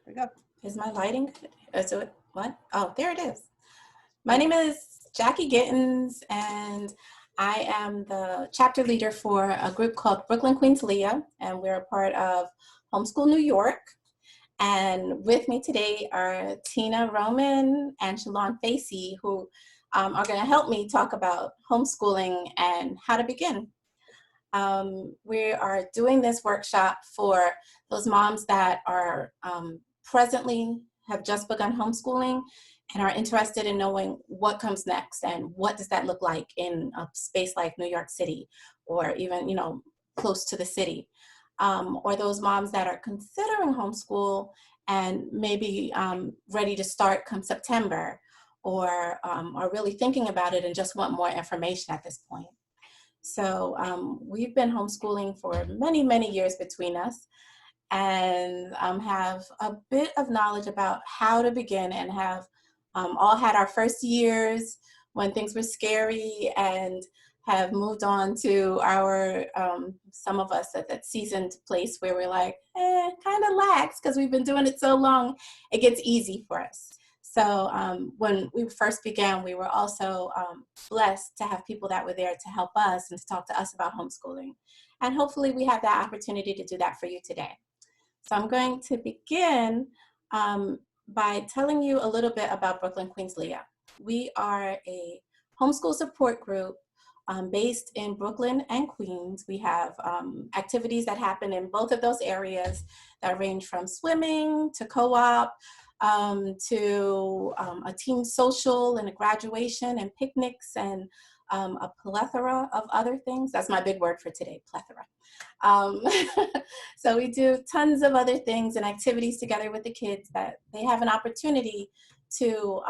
we go. Is my lighting? Is it what? Oh, there it is. My name is Jackie Gittens, and I am the chapter leader for a group called Brooklyn Queens Leah, and we're a part of Homeschool New York. And with me today are Tina Roman and Shalon Facey, who are going to help me talk about homeschooling and how to begin. We are doing this workshop for those moms that are presently have just begun homeschooling and are interested in knowing what comes next and what does that look like in a space like New York City, or even, close to the city. Or those moms that are considering homeschool and maybe ready to start come September, or are really thinking about it and just want more information at this point. So we've been homeschooling for many, many years between us, and have a bit of knowledge about how to begin, and have all had our first years when things were scary, and have moved on to our, some of us at that seasoned place where we're like, kind of lax, because we've been doing it so long, it gets easy for us. So when we first began, we were also blessed to have people that were there to help us and to talk to us about homeschooling. And hopefully we have that opportunity to do that for you today. So I'm going to begin by telling you a little bit about Brooklyn Queens Leah. We are a homeschool support group based in Brooklyn and Queens. We have activities that happen in both of those areas that range from swimming to co-op to a team social and a graduation and picnics and a plethora of other things. That's my big word for today, plethora. So we do tons of other things and activities together with the kids that they have an opportunity to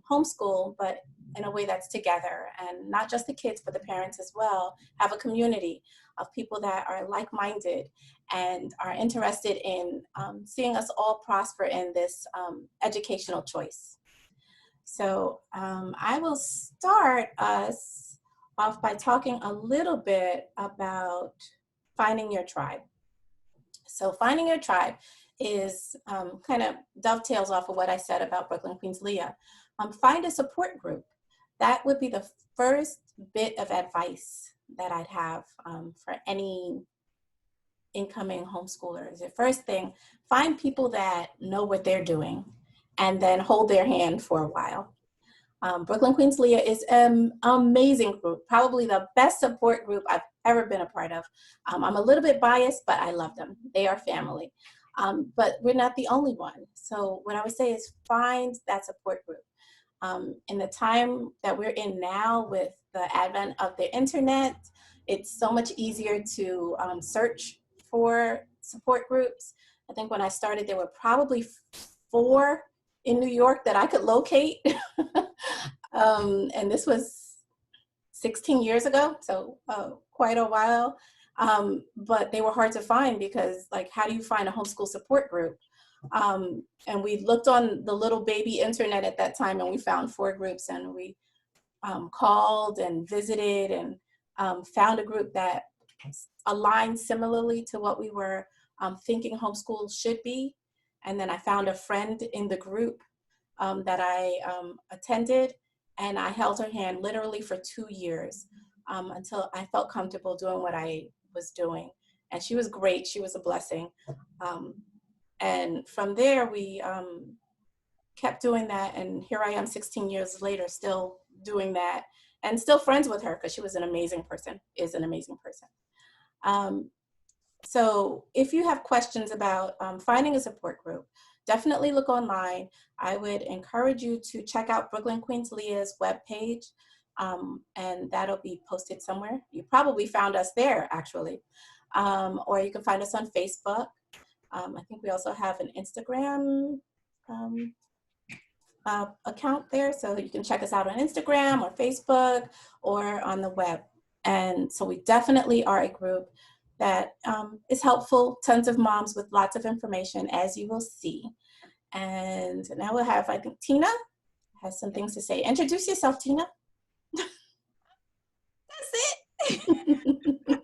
homeschool, but in a way that's together, and not just the kids, but the parents as well, have a community of people that are like-minded and are interested in seeing us all prosper in this educational choice. So I will start us off by talking a little bit about finding your tribe. So finding your tribe is kind of dovetails off of what I said about Brooklyn Queens Leah. Find a support group. That would be the first bit of advice that I'd have for any incoming homeschoolers. The first thing, find people that know what they're doing and then hold their hand for a while. Brooklyn Queens Leah is an amazing group, probably the best support group I've ever been a part of. I'm a little bit biased, but I love them. They are family. But we're not the only one. So what I would say is find that support group. In the time that we're in now with the advent of the internet, it's so much easier to search for support groups. I think when I started, there were probably 4 in New York that I could locate. And this was 16 years ago, so quite a while. But they were hard to find because, like, how do you find a homeschool support group? And we looked on the little baby internet at that time, and we found 4 groups, and we called and visited and found a group that aligned similarly to what we were thinking homeschool should be. And then I found a friend in the group that I attended, and I held her hand literally for 2 years until I felt comfortable doing what I was doing. And she was great. She was a blessing. And from there, we kept doing that. And here I am 16 years later, still doing that and still friends with her because she was an amazing person, is an amazing person. So if you have questions about finding a support group, definitely look online. I would encourage you to check out Brooklyn Queens Leah's webpage, and that'll be posted somewhere. You probably found us there, actually. Or you can find us on Facebook. I think we also have an Instagram account there, so you can check us out on Instagram or Facebook or on the web. And so we definitely are a group that is helpful. Tons of moms with lots of information, as you will see. And now we'll have, I think, Tina has some things to say. Introduce yourself, Tina. That's it.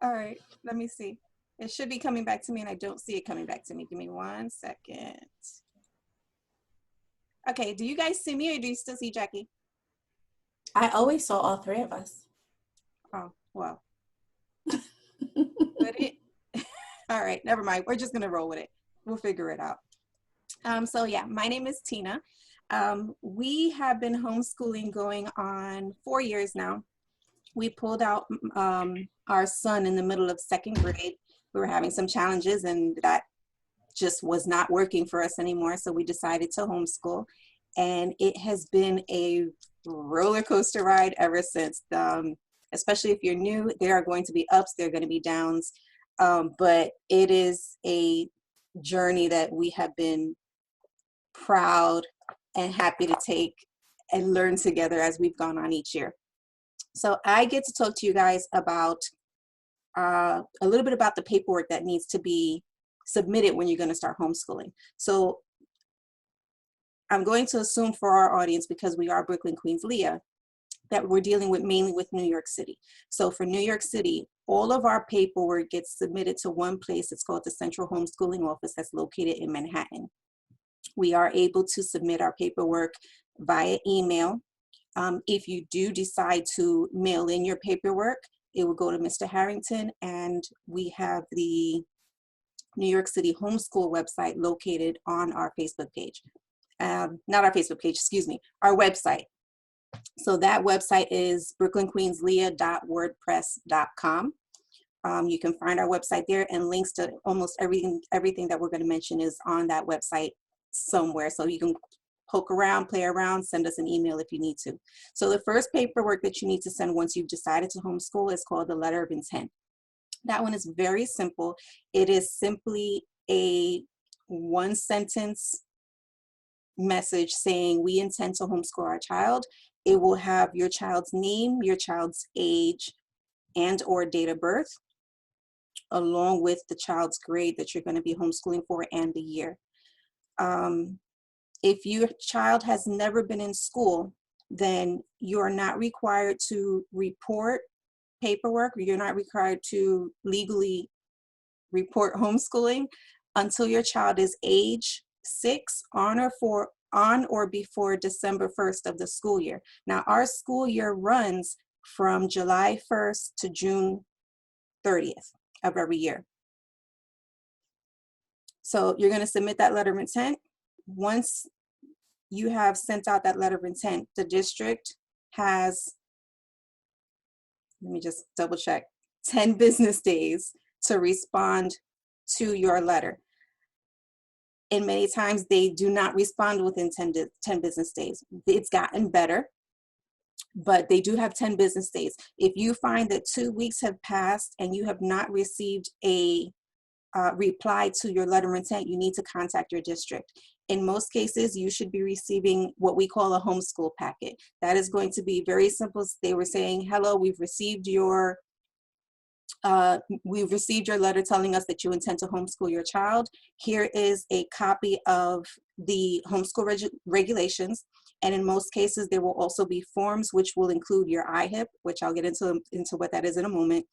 All right, let me see. It should be coming back to me and I don't see it coming back to me. Give me 1 second. Okay, do you guys see me or do you still see Jackie? I always saw all three of us. Oh, well. But it, all right, never mind. We're just gonna roll with it. We'll figure it out. So yeah, my name is Tina. We have been homeschooling going on 4 years now. We pulled out our son in the middle of 2nd grade. We were having some challenges and that just was not working for us anymore. So we decided to homeschool and it has been a roller coaster ride ever since. Especially if you're new, there are going to be ups, there are going to be downs. But it is a journey that we have been proud and happy to take and learn together as we've gone on each year. So I get to talk to you guys about a little bit about the paperwork that needs to be submitted when you're going to start homeschooling. So I'm going to assume for our audience, because we are Brooklyn, Queens, Leah, that we're dealing with mainly with New York City. So for New York City, all of our paperwork gets submitted to one place. It's called the Central Homeschooling Office that's located in Manhattan. We are able to submit our paperwork via email. If you do decide to mail in your paperwork, it will go to Mr. Harrington, and we have the New York City Homeschool website located on our Facebook page. Not our Facebook page, excuse me, our website. So that website is brooklynqueensleah.wordpress.com. You can find our website there, and links to almost everything that we're going to mention is on that website somewhere. So you can poke around, play around, send us an email if you need to. So the first paperwork that you need to send once you've decided to homeschool is called the letter of intent. That one is very simple. It is simply a 1-sentence message saying we intend to homeschool our child. It will have your child's name, your child's age, and or date of birth, along with the child's grade that you're going to be homeschooling for and the year. If your child has never been in school, then you're not required to report paperwork, or you're not required to legally report homeschooling until your child is age 6 on or before December 1st of the school year. Now, our school year runs from July 1st to June 30th of every year. So you're going to submit that letter of intent. Once you have sent out that letter of intent, the district has, let me just double check, 10 business days to respond to your letter. And many times they do not respond within 10 business days. It's gotten better, but they do have 10 business days. If you find that 2 weeks have passed and you have not received a reply to your letter of intent, you need to contact your district. In most cases, you should be receiving what we call a homeschool packet. That is going to be very simple. They were saying, hello, we've received your letter telling us that you intend to homeschool your child. Here is a copy of the homeschool regulations. And in most cases, there will also be forms which will include your IHIP, which I'll get into what that is in a moment,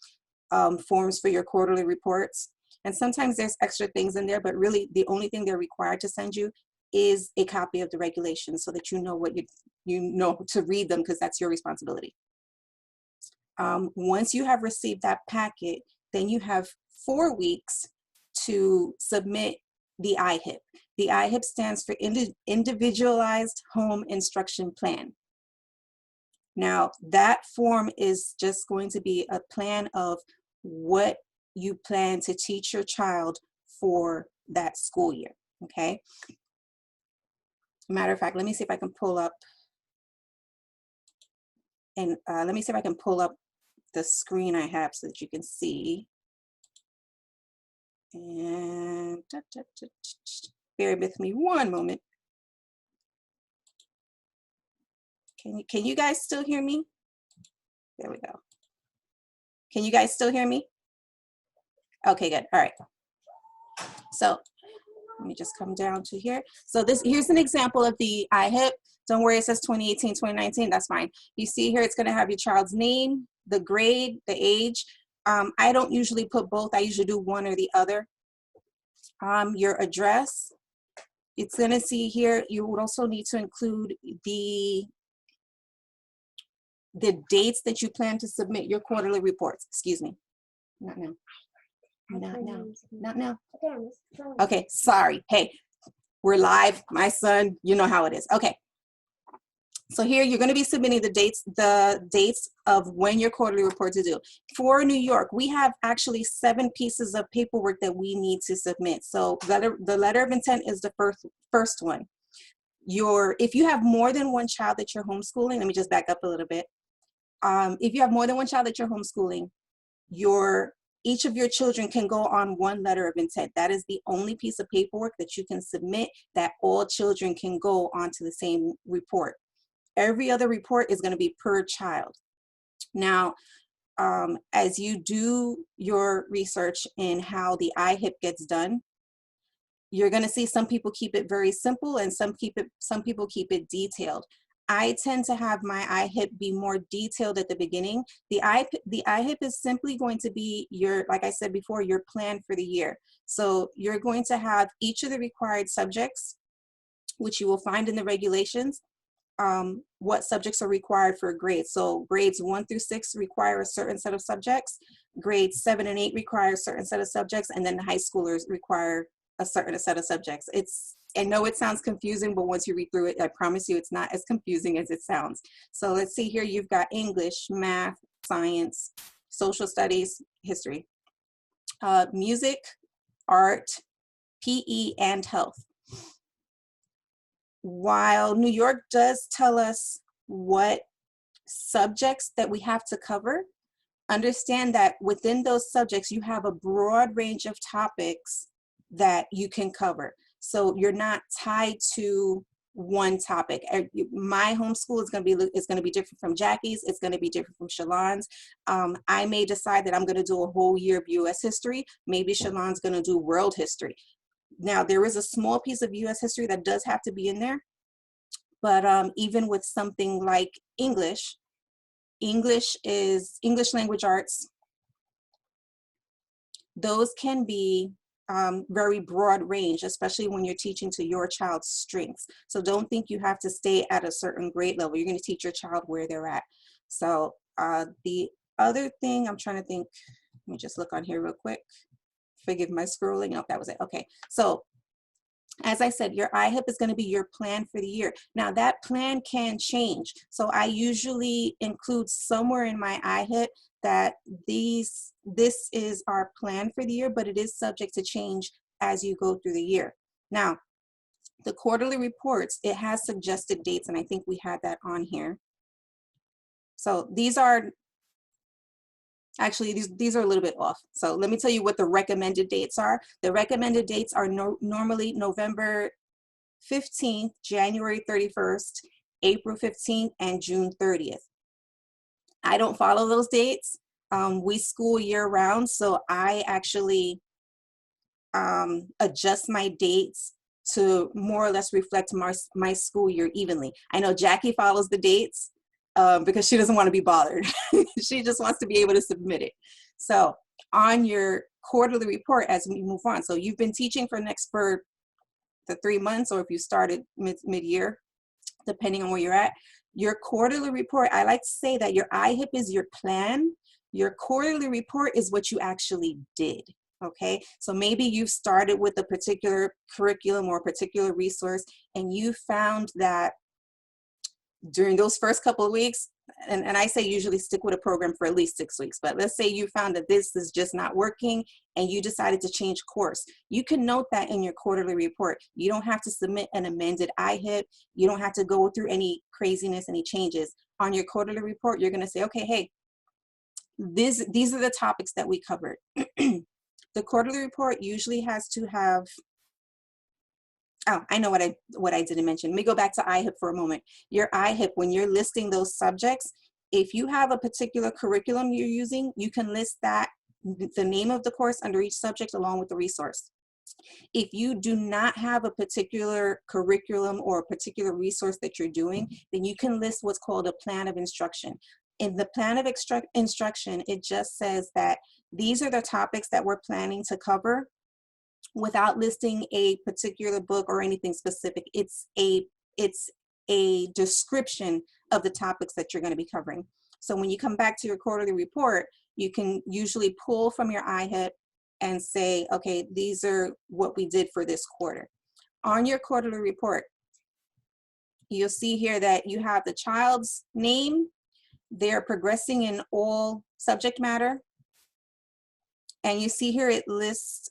forms for your quarterly reports. And sometimes there's extra things in there, but really the only thing they're required to send you is a copy of the regulations so that you know what you know to read them, because that's your responsibility. Once you have received that packet, then you have 4 weeks to submit the IHIP. The IHIP stands for Individualized Home Instruction Plan. Now, that form is just going to be a plan of what you plan to teach your child for that school year, okay? Matter of fact, let me see if I can pull up, and let me see if I can pull up the screen I have so that you can see. And bear with me one moment. Can you guys still hear me? There we go. Can you guys still hear me? Okay, good. All right. So let me just come down to here. So here's an example of the IHIP. Don't worry, it says 2018, 2019. That's fine. You see here, it's going to have your child's name, the grade, the age. I don't usually put both. I usually do one or the other. Your address, it's going to see here, you would also need to include the dates that you plan to submit your quarterly reports. Excuse me. Not now. Not now. Not now. Okay, sorry. Hey, we're live. My son, you know how it is. Okay. So here you're going to be submitting the dates of when your quarterly reports are due. For New York, we have actually 7 pieces of paperwork that we need to submit. So the letter of intent is the first one. If you have more than one child that you're homeschooling, let me just back up a little bit. If you have more than one child that you're homeschooling, each of your children can go on one letter of intent. That is the only piece of paperwork that you can submit that all children can go onto the same report. Every other report is going to be per child. Now, as you do your research in how the IHIP gets done, you're going to see some people keep it very simple and some people keep it detailed. I tend to have my IHIP be more detailed at the beginning. The IHIP is simply going to be like I said before, your plan for the year. So you're going to have each of the required subjects, which you will find in the regulations. What subjects are required for grades. So grades 1 through 6 require a certain set of subjects. Grades 7 and 8 require a certain set of subjects, and then the high schoolers require a certain set of subjects. I know it sounds confusing, but once you read through it, I promise you it's not as confusing as it sounds. So let's see here, you've got English, math, science, social studies, history, music, art, PE, and health. While New York does tell us what subjects that we have to cover, understand that within those subjects, you have a broad range of topics that you can cover. So you're not tied to one topic. My homeschool is going to be different from Jackie's. It's going to be different from Shalon's. I may decide that I'm going to do a whole year of U.S. history. Maybe Shalon's going to do world history. Now, there is a small piece of U.S. history that does have to be in there, but even with something like English language arts, those can be very broad range, especially when you're teaching to your child's strengths. So don't think you have to stay at a certain grade level. You're going to teach your child where they're at. So the other thing, I'm trying to think, let me just look on here real quick. Forgive my scrolling. Nope, that was it. Okay. So as I said, your IHIP is going to be your plan for the year. Now that plan can change. So I usually include somewhere in my IHIP that this is our plan for the year, but it is subject to change as you go through the year. Now, the quarterly reports, it has suggested dates, and I think we had that on here. So these are actually, these are a little bit off. So let me tell you what the recommended dates are. The recommended dates are normally November 15th, January 31st, April 15th, and June 30th. I don't follow those dates. We school year round, so I actually adjust my dates to more or less reflect my school year evenly. I know Jackie follows the dates because she doesn't want to be bothered. She just wants to be able to submit it. So on your quarterly report, as we move on, so you've been teaching for the 3 months, or if you started mid-year, depending on where you're at, your quarterly report, I like to say that your IHIP is your plan. Your quarterly report is what you actually did. Okay, so maybe you've started with a particular curriculum or a particular resource, and you found that during those first couple of weeks, and I say usually stick with a program for at least 6 weeks, but let's say you found that this is just not working and you decided to change course. You can note that in your quarterly report. You don't have to submit an amended IHIP. You don't have to go through any craziness, any changes. On your quarterly report, you're going to say, okay, hey, these are the topics that we covered. The quarterly report usually has to have, oh, I know what I didn't mention. Let me go back to IHIP for a moment. Your IHIP, when you're listing those subjects, if you have a particular curriculum you're using, you can list that, the name of the course under each subject along with the resource. If you do not have a particular curriculum or a particular resource that you're doing, then you can list what's called a plan of instruction. In the plan of instruction, it just says that these are the topics that we're planning to cover without listing a particular book or anything specific. It's a description of the topics that you're going to be covering. So when you come back to your quarterly report, you can usually pull from your iHip and say, okay, these are what we did for this quarter. On your quarterly report, you'll see here that you have the child's name, they're progressing in all subject matter, and you see here it lists,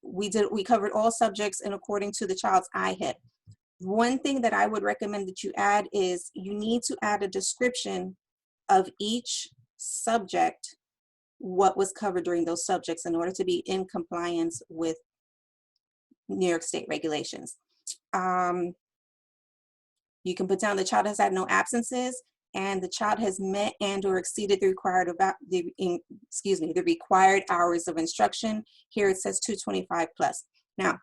we covered all subjects and according to the child's iHip. One thing that I would recommend that you add is you need to add a description of each subject, what was covered during those subjects in order to be in compliance with New York State regulations. You can put down the child has had no absences and the child has met and or exceeded the required hours of instruction. Here it says 225 plus. Now,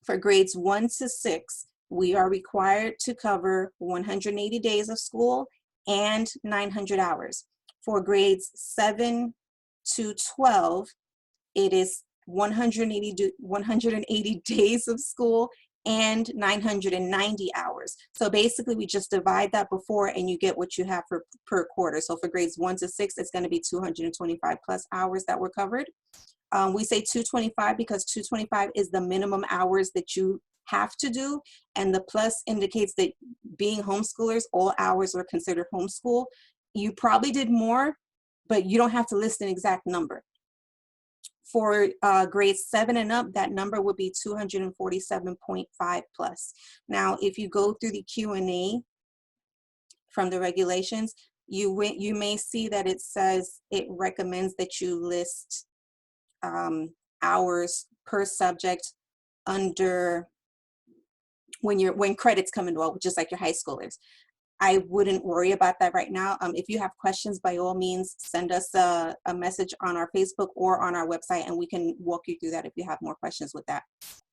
for grades 1 to 6, we are required to cover 180 days of school and 900 hours. For grades 7 to 12, it is 180 days of school and 990 hours. So basically we just divide that before and you get what you have for per quarter. So for grades 1 to 6, it's going to be 225 plus hours that were covered. We say 225 because 225 is the minimum hours that you have to do, and the plus indicates that being homeschoolers, all hours are considered homeschool. You probably did more, but you don't have to list an exact number. For grades 7 and up, that number would be 247.5 plus. Now, if you go through the Q&A from the regulations, you may see that it says it recommends that you list hours per subject under when credits come into it, just like your high schoolers. I wouldn't worry about that right now. If you have questions, by all means, send us a message on our Facebook or on our website, and we can walk you through that if you have more questions with that.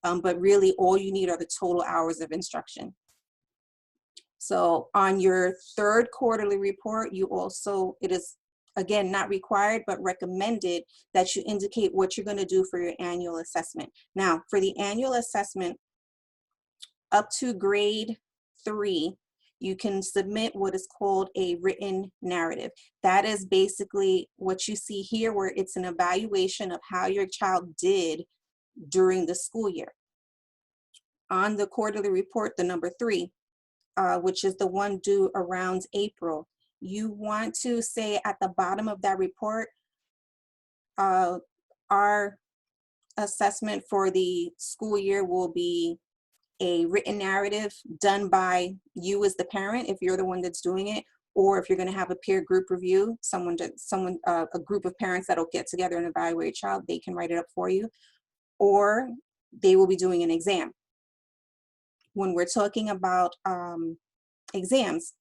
But really, all you need are the total hours of instruction. So on your third quarterly report, you also, it is, again, not required, but recommended that you indicate what you're going to do for your annual assessment. Now, for the annual assessment, up to grade 3, you can submit what is called a written narrative. That is basically what you see here, where it's an evaluation of how your child did during the school year. On the quarterly report, the number 3, which is the one due around April, you want to say at the bottom of that report, our assessment for the school year will be a written narrative done by you as the parent, if you're the one that's doing it, or if you're going to have a peer group review, a group of parents that'll get together and evaluate a child, they can write it up for you, or they will be doing an exam. When we're talking about exams,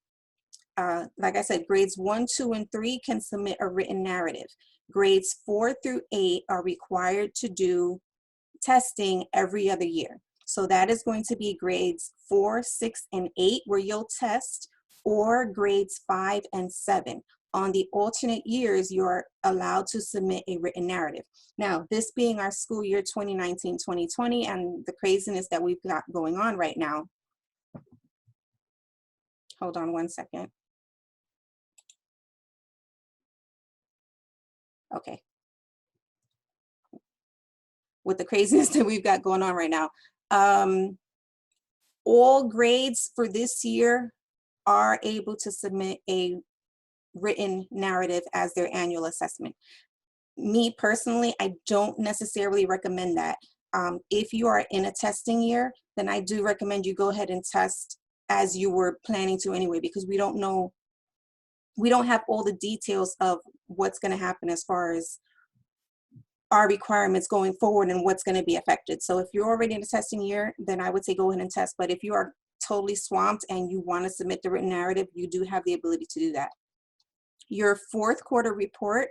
like I said, grades 1, 2, and 3 can submit a written narrative. Grades 4 through 8 are required to do testing every other year. So that is going to be grades 4, 6, and 8 where you'll test, or grades 5 and 7. On the alternate years, you're allowed to submit a written narrative. Now, this being our school year 2019-2020 and the craziness that we've got going on right now. Hold on one second. Okay. With the craziness that we've got going on right now. All grades for this year are able to submit a written narrative as their annual assessment. Me personally, I don't necessarily recommend that. If you are in a testing year, then I do recommend you go ahead and test as you were planning to anyway, because we don't have all the details of what's going to happen as far as our requirements going forward and what's going to be affected. So if you're already in a testing year, then I would say go ahead and test. But if you are totally swamped and you want to submit the written narrative, you do have the ability to do that. Your fourth quarter report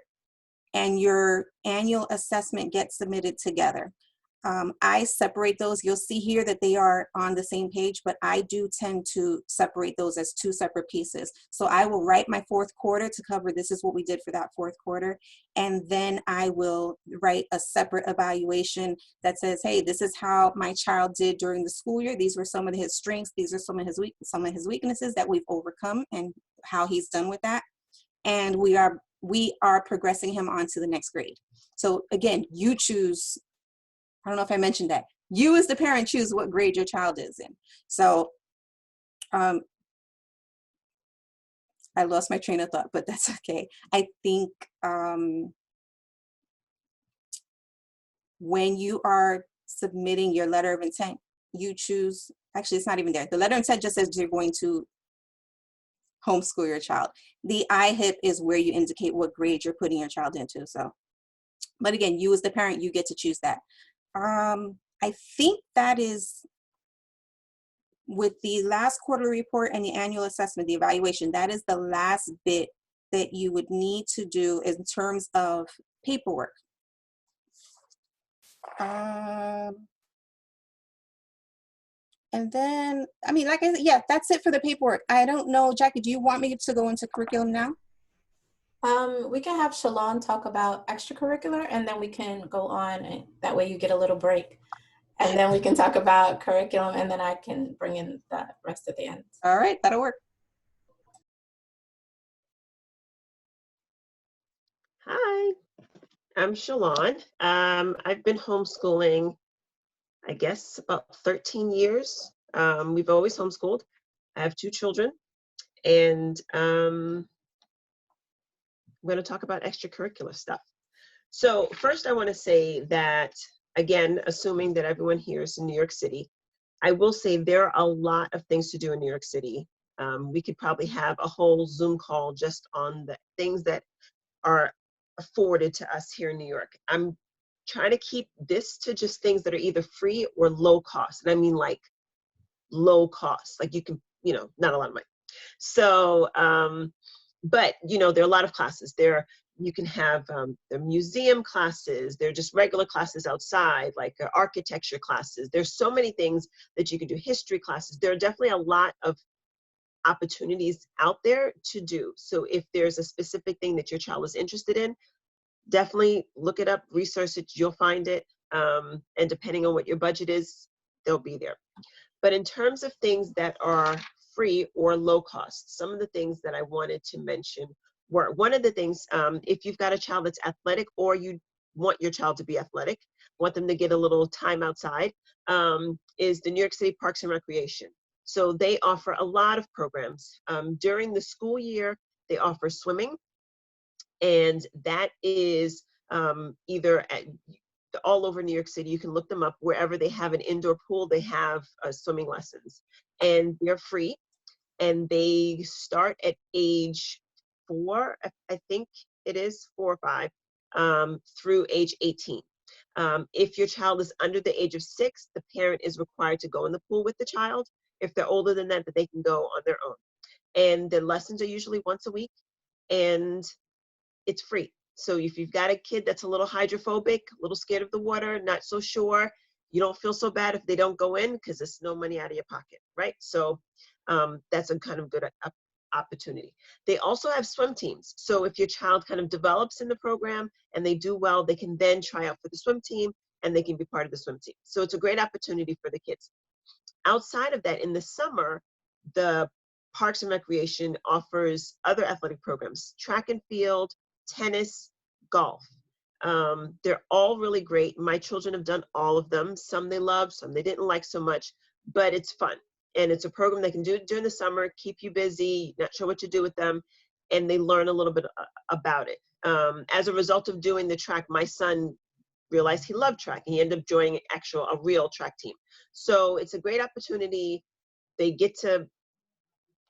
and your annual assessment get submitted together. I separate those. You'll see here that they are on the same page, but I do tend to separate those as two separate pieces. So I will write my fourth quarter to cover this is what we did for that fourth quarter. And then I will write a separate evaluation that says, hey, this is how my child did during the school year. These were some of his strengths. These are some of his weaknesses that we've overcome and how he's done with that. And we are progressing him on to the next grade. So again, you choose. I don't know if I mentioned that. You as the parent choose what grade your child is in. So I lost my train of thought, but that's okay. I think when you are submitting your letter of intent, you choose, actually it's not even there. The letter of intent just says you're going to homeschool your child. The IHIP is where you indicate what grade you're putting your child into. So, but again, you as the parent, you get to choose that. I think that is with the last quarterly report and the annual assessment, the evaluation, that is the last bit that you would need to do in terms of paperwork. And then, I mean, like I said, yeah, that's it for the paperwork. I don't know, Jackie, do you want me to go into curriculum now? We can have Shalon talk about extracurricular, and then we can go on, and that way you get a little break. And then we can talk about curriculum, and then I can bring in the rest at the end. All right, that'll work. Hi, I'm Shalon. I've been homeschooling, I guess, about 13 years. We've always homeschooled. I have 2 children, and I'm going to talk about extracurricular stuff. So first, I want to say that, again, assuming that everyone here is in New York City, I will say there are a lot of things to do in New York City. We could probably have a whole Zoom call just on the things that are afforded to us here in New York. I'm trying to keep this to just things that are either free or low cost. And I mean like low cost, like you can, not a lot of money. So, but there are a lot of classes there. You can have the museum classes. They're just regular classes outside, like architecture classes. There's so many things that you can do. History classes. There are definitely a lot of opportunities out there to do. So if there's a specific thing that your child is interested in, definitely look it up, research it, you'll find it. And depending on what your budget is, they'll be there. But in terms of things that are free or low cost, some of the things that I wanted to mention were, one of the things, if you've got a child that's athletic or you want your child to be athletic, want them to get a little time outside, is the New York City Parks and Recreation. So they offer a lot of programs. During the school year, they offer swimming, and that is either at all over New York City. You can look them up. Wherever they have an indoor pool, they have swimming lessons, and they're free, and they start at age 4, I think it is 4 or 5, through age 18. If your child is under the age of 6, the parent is required to go in the pool with the child. If they're older than that, they can go on their own. And the lessons are usually once a week, and it's free. So if you've got a kid that's a little hydrophobic, a little scared of the water, not so sure, you don't feel so bad if they don't go in, because it's no money out of your pocket, right? So that's a kind of good opportunity. They also have swim teams. So if your child kind of develops in the program and they do well, they can then try out for the swim team and they can be part of the swim team. So it's a great opportunity for the kids. Outside of that, in the summer, the Parks and Recreation offers other athletic programs: track and field, tennis, golf. They're all really great. My children have done all of them. Some they love, some they didn't like so much, but it's fun. And it's a program they can do during the summer, keep you busy, not sure what to do with them, and they learn a little bit about it. As a result of doing the track, my son realized he loved track, and he ended up joining a real track team. So it's a great opportunity. They get to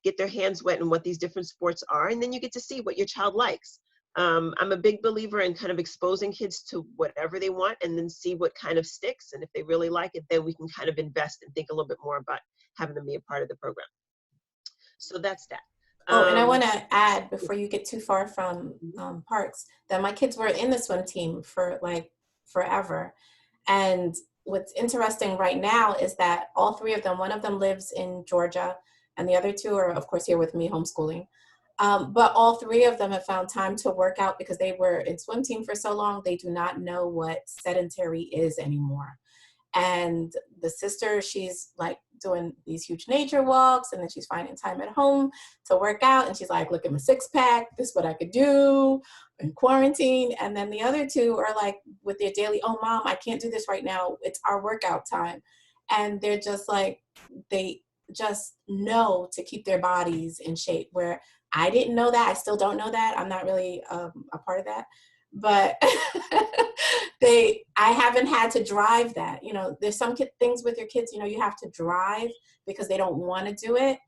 get their hands wet in what these different sports are, and then you get to see what your child likes. I'm a big believer in kind of exposing kids to whatever they want and then see what kind of sticks. And if they really like it, then we can kind of invest and think a little bit more about having them be a part of the program. So that's that. Oh, and I want to add, before you get too far from parks, that my kids were in the swim team for like forever. And what's interesting right now is that all three of them, one of them lives in Georgia, and the other two are, of course, here with me homeschooling. But all three of them have found time to work out because they were in swim team for so long, they do not know what sedentary is anymore. And the sister, she's like doing these huge nature walks, and then she's finding time at home to work out. And she's like, look at my six pack, this is what I could do in quarantine. And then the other two are like with their daily, oh mom, I can't do this right now, it's our workout time. And they're just like, they just know to keep their bodies in shape, where I didn't know that. I still don't know that. I'm not really a part of that. But I haven't had to drive that. You know, there's some things with your kids, you know, you have to drive because they don't want to do it.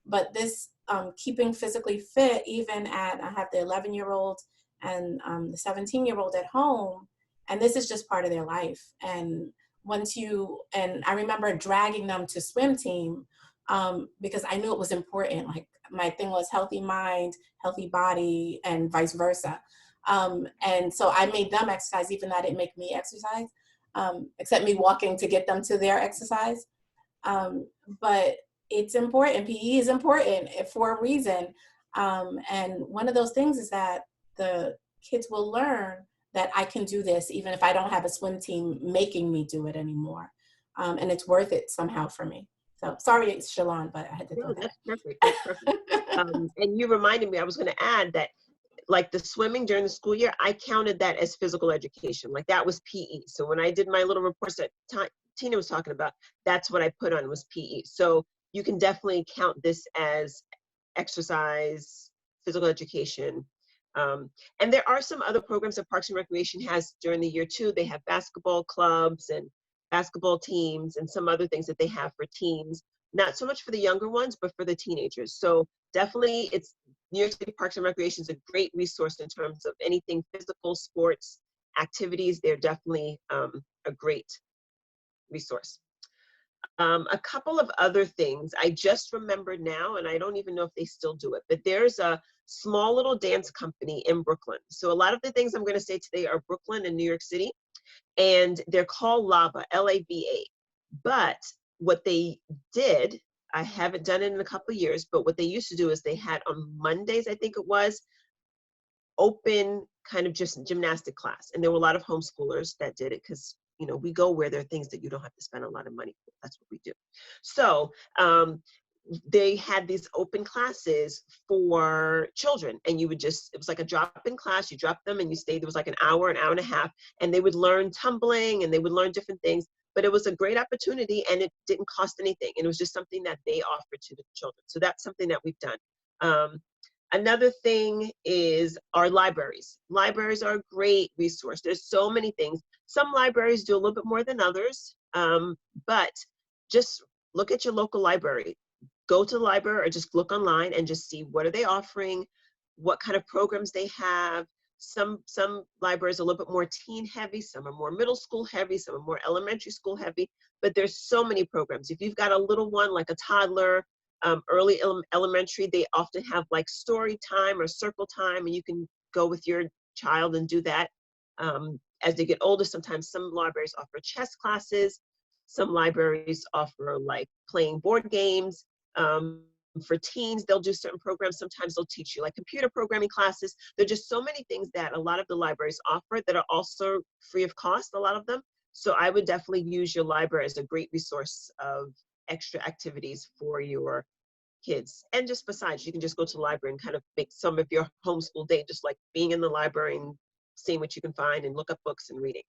But this keeping physically fit, even at, I have the 11-year-old and the 17-year-old at home, and this is just part of their life. And and I remember dragging them to swim team because I knew it was important. Like my thing was healthy mind, healthy body, and vice versa. And so I made them exercise, even though I didn't make me exercise, except me walking to get them to their exercise. But it's important. PE is important for a reason. And one of those things is that the kids will learn that I can do this, even if I don't have a swim team making me do it anymore. And it's worth it somehow for me. So sorry, it's Shalon, but I had to throw that. That's perfect. That's perfect. And you reminded me, I was going to add that, like the swimming during the school year, I counted that as physical education. Like that was PE. So when I did my little reports that Tina was talking about, that's what I put on was PE. So you can definitely count this as exercise, physical education. And there are some other programs that Parks and Recreation has during the year too. They have basketball clubs and basketball teams and some other things that they have for teens. Not so much for the younger ones, but for the teenagers. So definitely it's New York City Parks and Recreation is a great resource in terms of anything physical, sports, activities. They're definitely a great resource. A couple of other things I just remembered now, and I don't even know if they still do it, but there's a small little dance company in Brooklyn. So a lot of the things I'm going to say today are Brooklyn and New York City, and they're called LAVA, L-A-V-A. But what they did, I haven't done it in a couple of years, but what they used to do is they had on Mondays, I think it was, open kind of just gymnastic class. And there were a lot of homeschoolers that did it because, you know, we go where there are things that you don't have to spend a lot of money for. That's what we do. So they had these open classes for children, and you would just, it was like a drop-in class. You dropped them and you stayed. There was like an hour and a half, and they would learn tumbling and they would learn different things. But it was a great opportunity, and it didn't cost anything. And it was just something that they offered to the children. So that's something that we've done. Another thing is our libraries. Libraries are a great resource. There's so many things. Some libraries do a little bit more than others, but just look at your local library. Go to the library or just look online and just see what are they offering, what kind of programs they have. Some libraries are a little bit more teen heavy, some are more middle school heavy, some are more elementary school heavy, but there's so many programs. If you've got a little one, like a toddler, early elementary, they often have like story time or circle time, and you can go with your child and do that. As they get older, sometimes some libraries offer chess classes. Some libraries offer like playing board games. For teens, they'll do certain programs. Sometimes they'll teach you like computer programming classes. There are just so many things that a lot of the libraries offer that are also free of cost, a lot of them. So I would definitely use your library as a great resource of extra activities for your kids. And just besides, you can just go to the library and kind of make some of your homeschool day, just like being in the library and seeing what you can find and look up books and reading.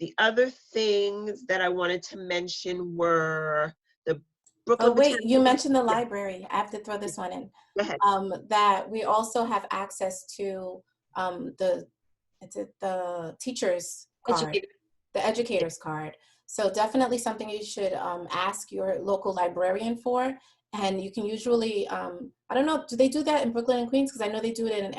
The other things that I wanted to mention were the Brooklyn. Oh, wait, Botanical. you mentioned the library. I have to throw this one in. Go ahead. That we also have access to the teacher's card, the educator's card. So definitely something you should ask your local librarian for. And you can usually, I don't know, do they do that in Brooklyn and Queens? Because I know they do it in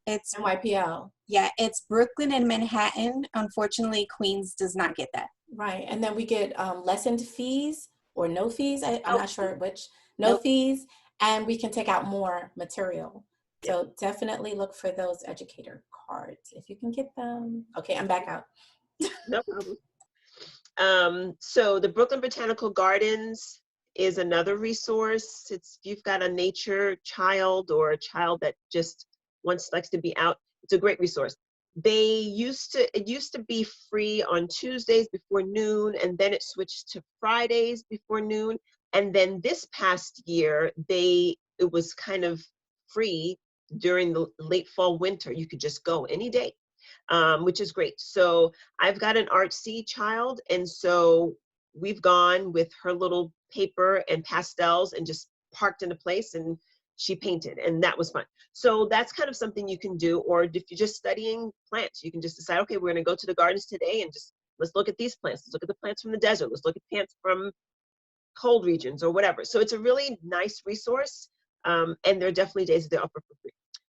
NYPL. Yeah, it's Brooklyn and Manhattan. Unfortunately, Queens does not get that. Right, and then we get lessened fees or no fees. I'm not sure which. No fees, and we can take out more material. So definitely look for those educator cards if you can get them. Okay, I'm back out. No problem. So the Brooklyn Botanical Gardens is another resource. It's, if you've got a nature child or a child that just likes to be out, it's a great resource. It used to be free on Tuesdays before noon, and then it switched to Fridays before noon. And then this past year, it was kind of free during the late fall, winter. You could just go any day, which is great. So I've got an artsy child, and so we've gone with her little paper and pastels and just parked in a place, and she painted, and that was fun. So that's kind of something you can do. Or if you're just studying plants, you can just decide, okay, we're going to go to the gardens today and just let's look at these plants. Let's look at the plants from the desert. Let's look at plants from cold regions or whatever. So it's a really nice resource, and there are definitely days that they offer for free.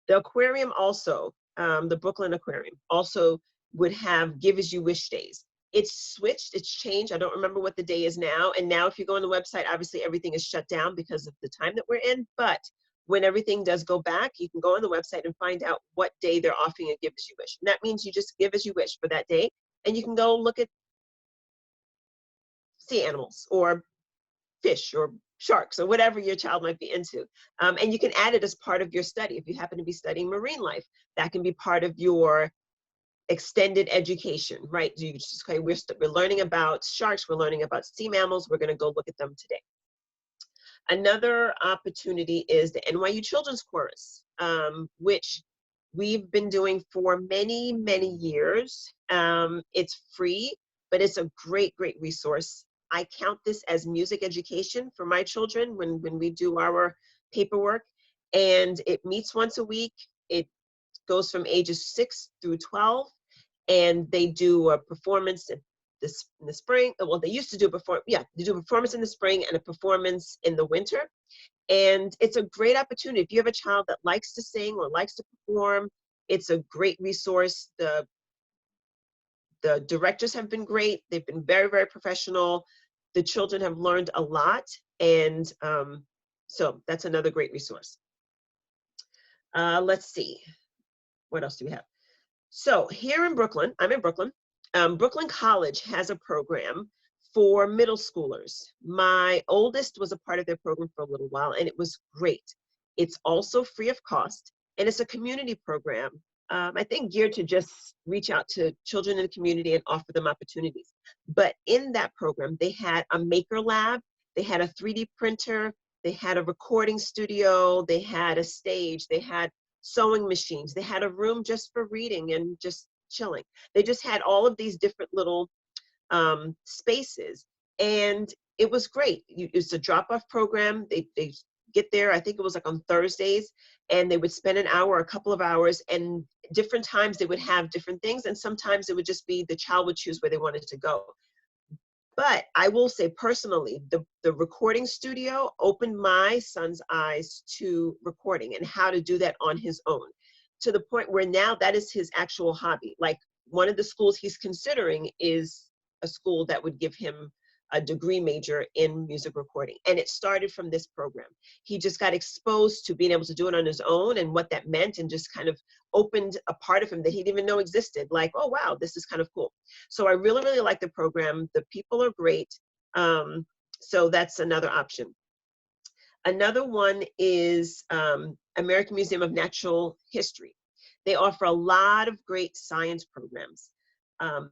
The aquarium also, the Brooklyn Aquarium also would have Give As You Wish days. It's switched, it's changed. I don't remember what the day is now. And now if you go on the website, obviously everything is shut down because of the time that we're in. But when everything does go back, you can go on the website and find out what day they're offering a Give As You Wish. And that means you just give as you wish for that day. And you can go look at sea animals or fish or sharks or whatever your child might be into. And you can add it as part of your study. If you happen to be studying marine life, that can be part of your extended education, right? You just, okay, we're learning about sharks, we're learning about sea mammals, we're going to go look at them today. Another opportunity is the NYU Children's Chorus, which we've been doing for many, many years. It's free, but it's a great, great resource. I count this as music education for my children when we do our paperwork, and it meets once a week. It goes from ages 6 through 12, and they do a performance in the spring. Well, they used to do they do a performance in the spring and a performance in the winter. And it's a great opportunity. If you have a child that likes to sing or likes to perform, it's a great resource. The directors have been great. They've been very, very professional. The children have learned a lot. And so that's another great resource. Let's see. What else do we have? So here in Brooklyn, I'm in Brooklyn. Brooklyn College has a program for middle schoolers. My oldest was a part of their program for a little while, and it was great. It's also free of cost, and it's a community program, I think geared to just reach out to children in the community and offer them opportunities. But in that program, they had a maker lab, they had a 3D printer, they had a recording studio, they had a stage, they had sewing machines, they had a room just for reading and just chilling. They just had all of these different little spaces, and it was great. It's a drop-off program. They get there, I think it was like on Thursdays, and they would spend an hour, a couple of hours, and different times they would have different things, and sometimes it would just be the child would choose where they wanted to go. But I will say personally, the recording studio opened my son's eyes to recording and how to do that on his own, to the point where now that is his actual hobby. Like, one of the schools he's considering is a school that would give him a degree major in music recording. And it started from this program. He just got exposed to being able to do it on his own and what that meant, and just kind of opened a part of him that he didn't even know existed. Like, oh, wow, this is kind of cool. So I really, really like the program. The people are great. So that's another option. Another one is American Museum of Natural History. They offer a lot of great science programs.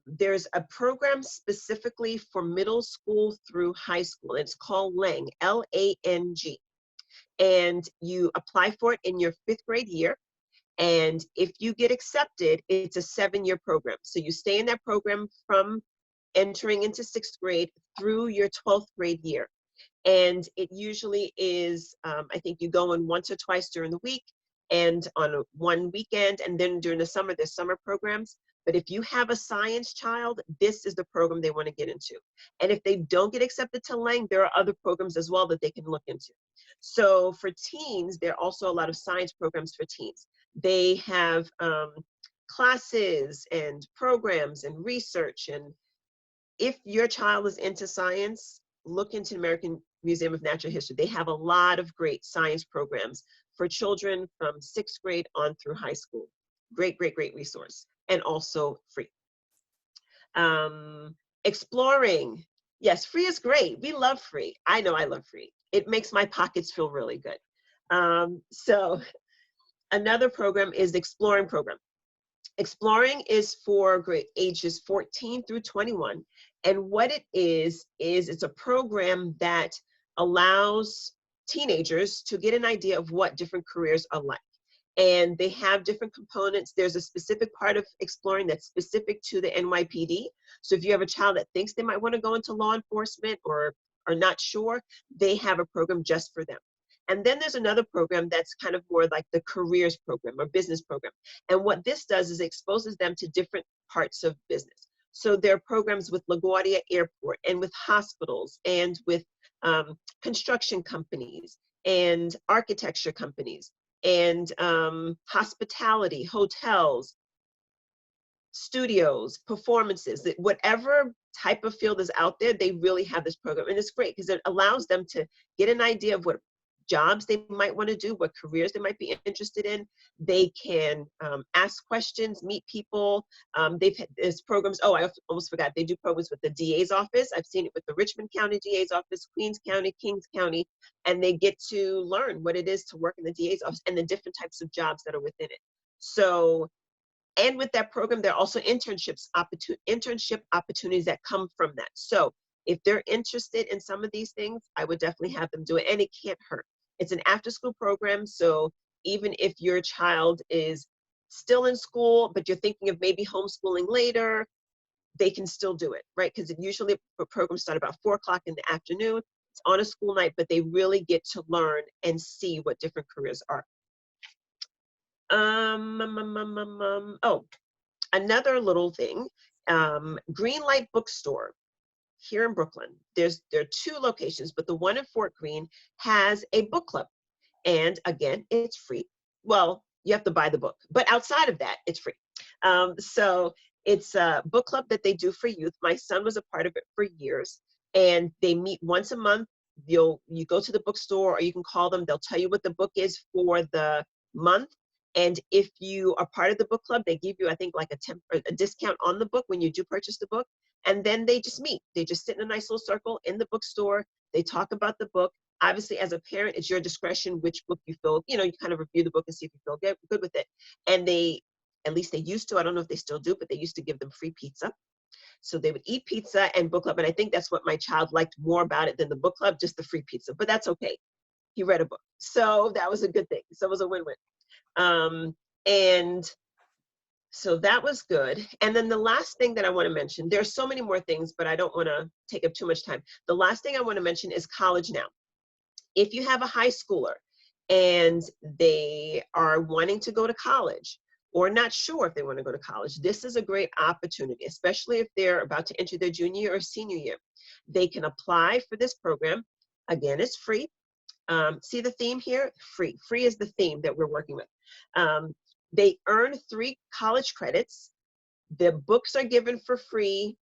There's a program specifically for middle school through high school. It's called LANG, L-A-N-G. And you apply for it in your 5th grade year. And if you get accepted, it's a 7-year program. So you stay in that program from entering into 6th grade through your 12th grade year. And it usually is, I think you go in once or twice during the week and on one weekend, and then during the summer, there's summer programs. But if you have a science child, this is the program they want to get into. And if they don't get accepted to Lang, there are other programs as well that they can look into. So for teens, there are also a lot of science programs for teens. They have classes and programs and research. And if your child is into science, look into the American Museum of Natural History. They have a lot of great science programs for children from 6th grade on through high school. Great, great, great resource, and also free. Exploring. Yes, free is great. We love free. I know I love free. It makes my pockets feel really good. So another program is the Exploring program. Exploring is for grade ages 14 through 21. And what it is it's a program that allows teenagers to get an idea of what different careers are like. And they have different components. There's a specific part of Exploring that's specific to the NYPD. So if you have a child that thinks they might want to go into law enforcement or are not sure, they have a program just for them. And then there's another program that's kind of more like the careers program or business program. And what this does is it exposes them to different parts of business. So there are programs with LaGuardia Airport and with hospitals and with construction companies and architecture companies and hospitality, hotels, studios, performances, whatever type of field is out there, they really have this program. And it's great because it allows them to get an idea of what jobs they might want to do, what careers they might be interested in. They can ask questions, meet people. They've had this programs. Oh, I almost forgot. They do programs with the DA's office. I've seen it with the Richmond County DA's office, Queens County, Kings County, and they get to learn what it is to work in the DA's office and the different types of jobs that are within it. So, and with that program, there are also internship opportunities that come from that. So if they're interested in some of these things, I would definitely have them do it, and it can't hurt. It's an after-school program, so even if your child is still in school, but you're thinking of maybe homeschooling later, they can still do it, right? Because usually programs start about 4 o'clock in the afternoon. It's on a school night, but they really get to learn and see what different careers are. Oh, another little thing, Greenlight Bookstore here in Brooklyn. There are 2 locations, but the one in Fort Greene has a book club. And again, it's free. Well, you have to buy the book, but outside of that, it's free. So it's a book club that they do for youth. My son was a part of it for years, and they meet once a month. You go to the bookstore, or you can call them. They'll tell you what the book is for the month. And if you are part of the book club, they give you, I think, like a discount on the book when you do purchase the book. And then they just meet. They just sit in a nice little circle in the bookstore. They talk about the book. Obviously, as a parent, it's your discretion which book you feel, you kind of review the book and see if you feel good with it. And at least they used to, I don't know if they still do, but they used to give them free pizza. So they would eat pizza and book club. And I think that's what my child liked more about it than the book club, just the free pizza. But that's okay. He read a book. So that was a good thing. So it was a win-win. And so that was good. And then the last thing that I want to mention, there's so many more things, but I don't want to take up too much time. The last thing I want to mention is College Now. If you have a high schooler and they are wanting to go to college or not sure if they want to go to college, this is a great opportunity, especially if they're about to enter their junior year or senior year. They can apply for this program. Again, it's free. See the theme here? Free. Free is the theme that we're working with. They earn 3 college credits. The books are given for free.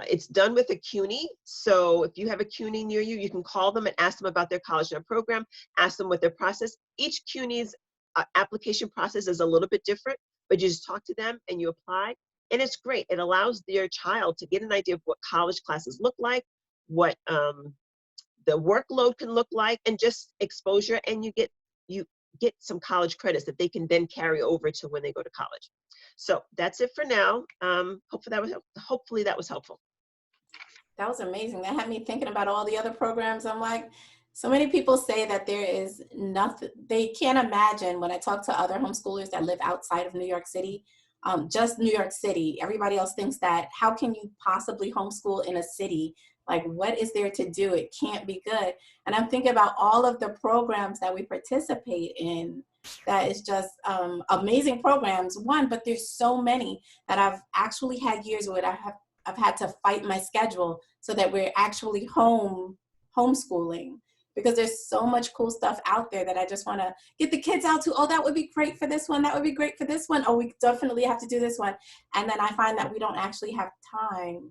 It's done with a CUNY. So if you have a CUNY near you, you can call them and ask them about their College Now program, ask them what their process. Each CUNY's application process is a little bit different, but you just talk to them and you apply. And it's great. It allows your child to get an idea of what college classes look like, what the workload can look like, and just exposure, and you get some college credits that they can then carry over to when they go to college. So that's it for now. Hopefully that was helpful. That was amazing. That had me thinking about all the other programs. I'm like, so many people say that there is nothing, they can't imagine. When I talk to other homeschoolers that live outside of New York City, just New York City, everybody else thinks that, how can you possibly homeschool in a city? Like, what is there to do? It can't be good. And I'm thinking about all of the programs that we participate in. That is just amazing programs, one, but there's so many that I've actually had years where I've had to fight my schedule so that we're actually homeschooling, because there's so much cool stuff out there that I just want to get the kids out to. Oh, that would be great for this one. That would be great for this one. Oh, we definitely have to do this one. And then I find that we don't actually have time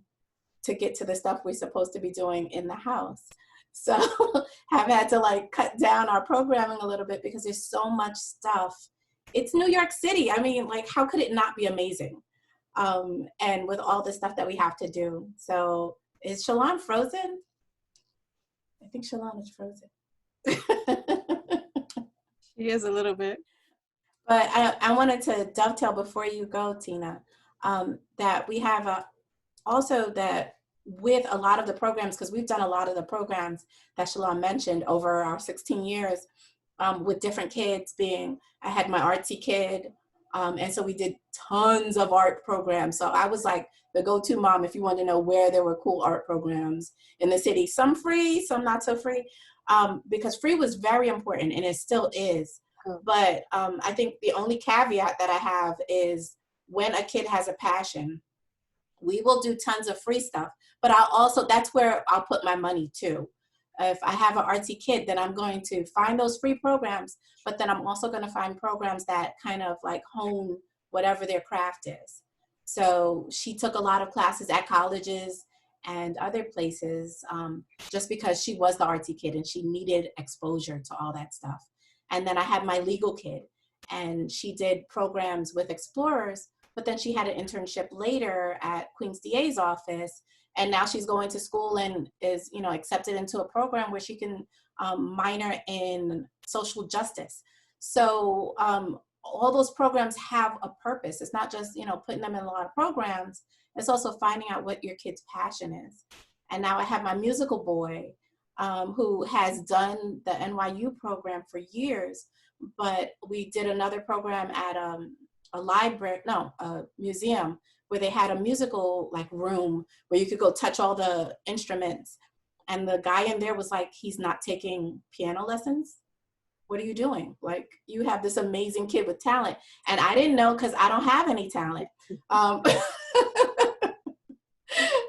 to get to the stuff we're supposed to be doing in the house. So have had to like cut down our programming a little bit because there's so much stuff. It's New York City. I mean, like, how could it not be amazing? and with all the stuff that we have to do. So is Shalon frozen? I think Shalon is frozen. She is a little bit. But I wanted to dovetail before you go, Tina, that we have also that with a lot of the programs, because we've done a lot of the programs that Shalon mentioned over our 16 years with different kids being, I had my artsy kid, and so we did tons of art programs. So I was like the go-to mom if you want to know where there were cool art programs in the city. Some free, some not so free, because free was very important and it still is. But I think the only caveat that I have is when a kid has a passion, we will do tons of free stuff, but I'll also, that's where I'll put my money too. If I have an artsy kid, then I'm going to find those free programs, but then I'm also going to find programs that kind of like hone whatever their craft is. So she took a lot of classes at colleges and other places just because she was the artsy kid and she needed exposure to all that stuff. And then I had my legal kid and she did programs with explorers, but then she had an internship later at Queen's DA's office. And now she's going to school and is, you know, accepted into a program where she can minor in social justice. So all those programs have a purpose. It's not just, you know, putting them in a lot of programs. It's also finding out what your kid's passion is. And now I have my musical boy who has done the NYU program for years, but we did another program at a museum where they had a musical like room where you could go touch all the instruments. And the guy in there was like, he's not taking piano lessons. What are you doing? Like, you have this amazing kid with talent. And I didn't know because I don't have any talent.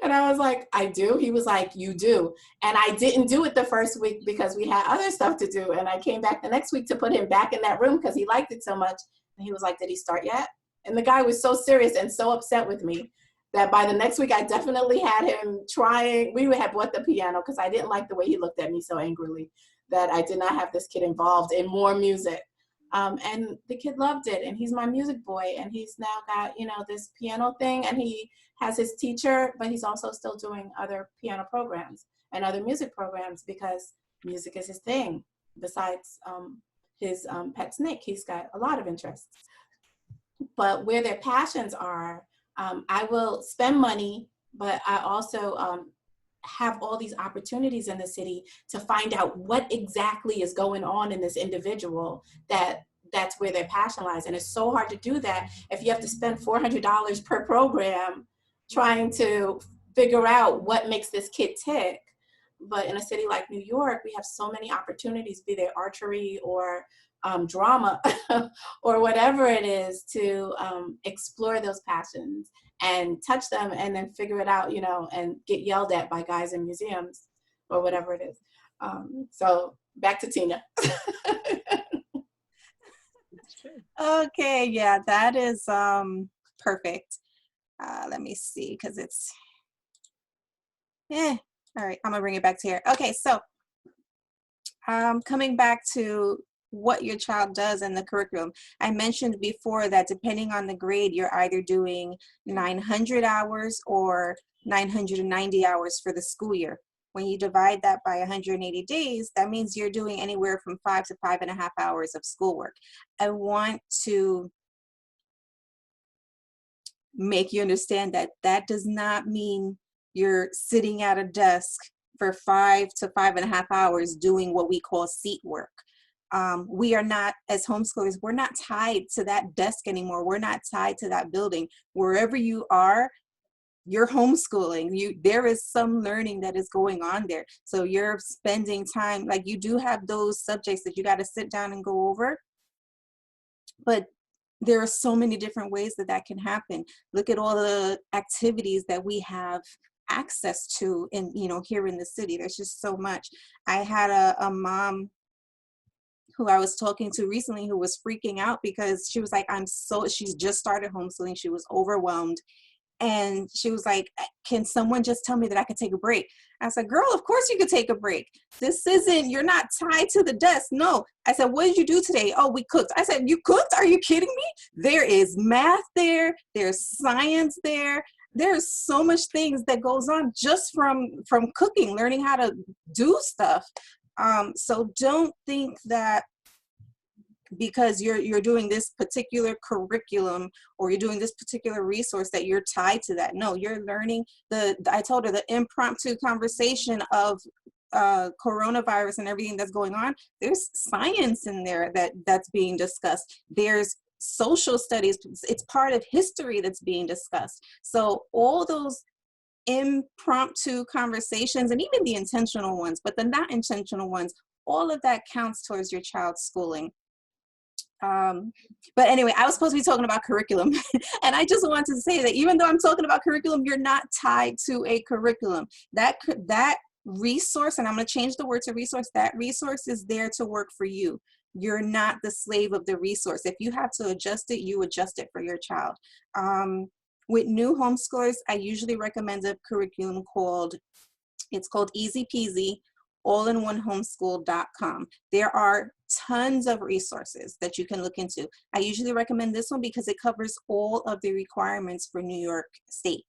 And I was like, I do? He was like, you do. And I didn't do it the first week because we had other stuff to do. And I came back the next week to put him back in that room because he liked it so much. And he was like, did he start yet? And the guy was so serious and so upset with me that by the next week, I definitely had him trying. We had bought the piano because I didn't like the way he looked at me so angrily that I did not have this kid involved in more music. And the kid loved it. And he's my music boy. And he's now got, you know, this piano thing. And he has his teacher, but he's also still doing other piano programs and other music programs because music is his thing. Besides his pet snake, he's got a lot of interests. But where their passions are, I will spend money, but I also have all these opportunities in the city to find out what exactly is going on in this individual that's where their passion lies. And it's so hard to do that if you have to spend $400 per program trying to figure out what makes this kid tick. But in a city like New York, we have so many opportunities, be they archery or drama or whatever it is, to explore those passions and touch them and then figure it out, you know, and get yelled at by guys in museums or whatever it is. So back to Tina. Okay, yeah, that is perfect. Let me see, because it's, all right, I'm gonna bring it back to here. Okay, so coming back to what your child does in the curriculum. I mentioned before that depending on the grade, you're either doing 900 hours or 990 hours for the school year. When you divide that by 180 days, that means you're doing anywhere from 5 to 5.5 hours of schoolwork. I want to make you understand that that does not mean you're sitting at a desk for 5 to 5.5 hours doing what we call seat work. We are not, as homeschoolers, we're not tied to that desk anymore. We're not tied to that building. Wherever you are, you're homeschooling. There is some learning that is going on there. So you're spending time, like you do have those subjects that you got to sit down and go over. But there are so many different ways that that can happen. Look at all the activities that we have access to in, you know, here in the city. There's just so much. I had a mom who I was talking to recently who was freaking out because she was like, she's just started homeschooling. She was overwhelmed. And she was like, can someone just tell me that I could take a break? I said, girl, of course you could take a break. You're not tied to the desk. No. I said, what did you do today? Oh, we cooked. I said, you cooked? Are you kidding me? There is math there. There's science there. There's so much things that goes on just from cooking, learning how to do stuff. So don't think that because you're doing this particular curriculum or you're doing this particular resource that you're tied to that. No, you're learning I told her the impromptu conversation of coronavirus and everything that's going on. There's science in there that's being discussed. There's social studies. It's part of history that's being discussed. So all those impromptu conversations, and even the intentional ones, but the not intentional ones, all of that counts towards your child's schooling. But anyway, I was supposed to be talking about curriculum. And I just wanted to say that even though I'm talking about curriculum, you're not tied to a curriculum. That resource, and I'm going to change the word to resource, that resource is there to work for you. You're not the slave of the resource. If you have to adjust it, you adjust it for your child. With new homeschoolers, I usually recommend a curriculum called Easy Peasy, all-in-one-homeschool.com. There are tons of resources that you can look into. I usually recommend this one because it covers all of the requirements for New York State.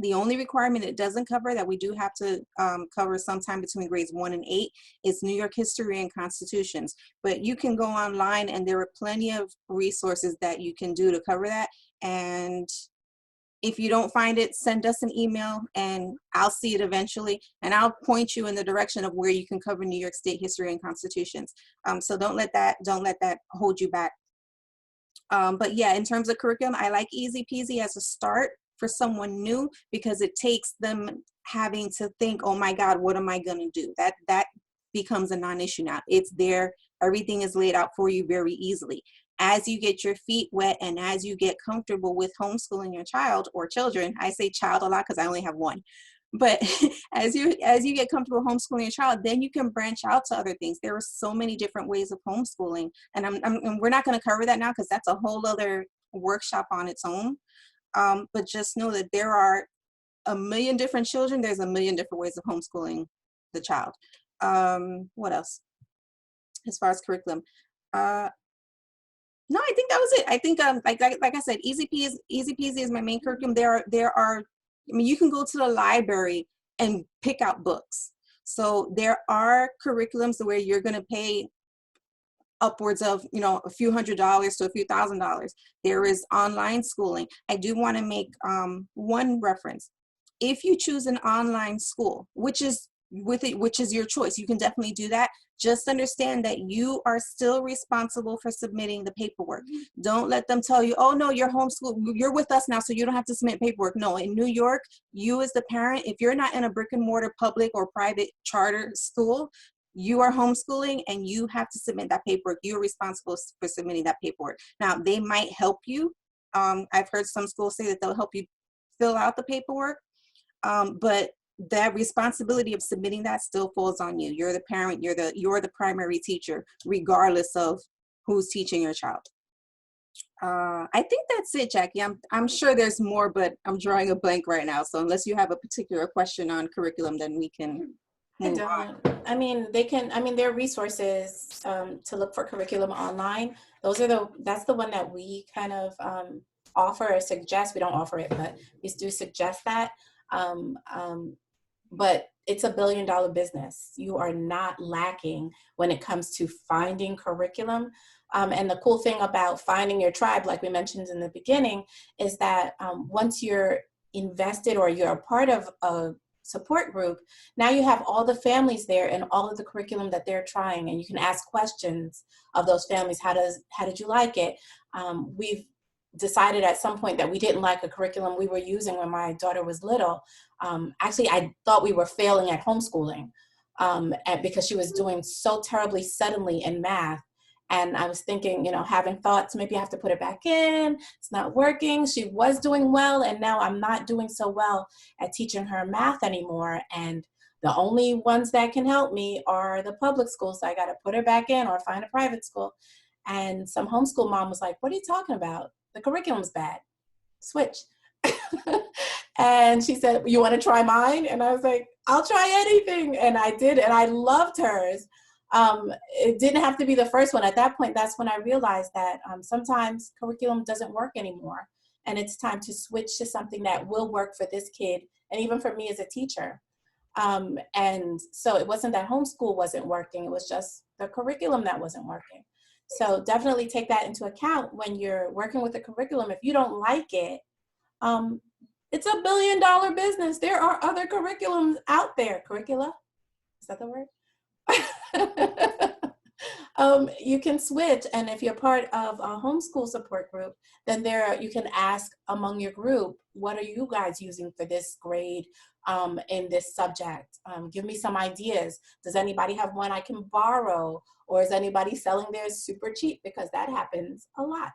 The only requirement it doesn't cover that we do have to cover sometime between grades 1 and 8 is New York history and constitutions. But you can go online and there are plenty of resources that you can do to cover that. And if you don't find it, send us an email and I'll see it eventually. And I'll point you in the direction of where you can cover New York State history and constitutions. So don't let that hold you back. But yeah, in terms of curriculum, I like Easy Peasy as a start for someone new because it takes them having to think, oh my God, what am I gonna do? That becomes a non-issue now. It's there, everything is laid out for you very easily. As you get your feet wet and as you get comfortable with homeschooling your child or children, I say child a lot because I only have one, but as you get comfortable homeschooling your child, then you can branch out to other things. There are so many different ways of homeschooling, and we're not going to cover that now because that's a whole other workshop on its own. But just know that there are a million different children. There's a million different ways of homeschooling the child. What else? As far as curriculum, no, I think that was it. I think like I said, Easy Peasy is my main curriculum. There are, I mean, you can go to the library and pick out books. So there are curriculums where you're going to pay upwards of, a few $100s to a few $1,000s. There is online schooling. I do want to make one reference. If you choose an online school, which is your choice, you can definitely do that. Just understand that you are still responsible for submitting the paperwork. Don't let them tell you, oh no, you're homeschooled, you're with us now, so you don't have to submit paperwork. No, in New York, you as the parent, if you're not in a brick and mortar public or private charter school, you are homeschooling and you have to submit that paperwork. You're responsible for submitting that paperwork. Now, they might help you. I've heard some schools say that they'll help you fill out the paperwork, but that responsibility of submitting that still falls on you. You're the parent, you're the primary teacher, regardless of who's teaching your child. I think that's it, Jackie. I'm sure there's more, but I'm drawing a blank right now. So unless you have a particular question on curriculum, then we can move on. I mean, there are resources to look for curriculum online. That's the one that we kind of offer or suggest. We don't offer it, but we do suggest that. But it's $1 billion business. You are not lacking when it comes to finding curriculum. And the cool thing about finding your tribe, like we mentioned in the beginning, is that once you're invested or you're a part of a support group, now you have all the families there and all of the curriculum that they're trying, and you can ask questions of those families. How did you like it? We've decided at some point that we didn't like a curriculum we were using when my daughter was little. Actually, I thought we were failing at homeschooling because she was doing so terribly suddenly in math. And I was thinking, having thoughts, maybe I have to put it back in. It's not working. She was doing well, and now I'm not doing so well at teaching her math anymore. And the only ones that can help me are the public schools. So I got to put her back in or find a private school. And some homeschool mom was like, what are you talking about? The curriculum's bad. Switch. And she said, you want to try mine? And I was like, I'll try anything. And I did, and I loved hers. It didn't have to be the first one. At that point, that's when I realized that sometimes curriculum doesn't work anymore. And it's time to switch to something that will work for this kid, and even for me as a teacher. And so it wasn't that homeschool wasn't working, it was just the curriculum that wasn't working. So definitely take that into account when you're working with the curriculum. If you don't like it, it's $1 billion business. There are other curriculums out there. Curricula? Is that the word? You can switch, and if you're part of a homeschool support group, then you can ask among your group, what are you guys using for this grade in this subject? Give me some ideas. Does anybody have one I can borrow? Or is anybody selling theirs super cheap? Because that happens a lot.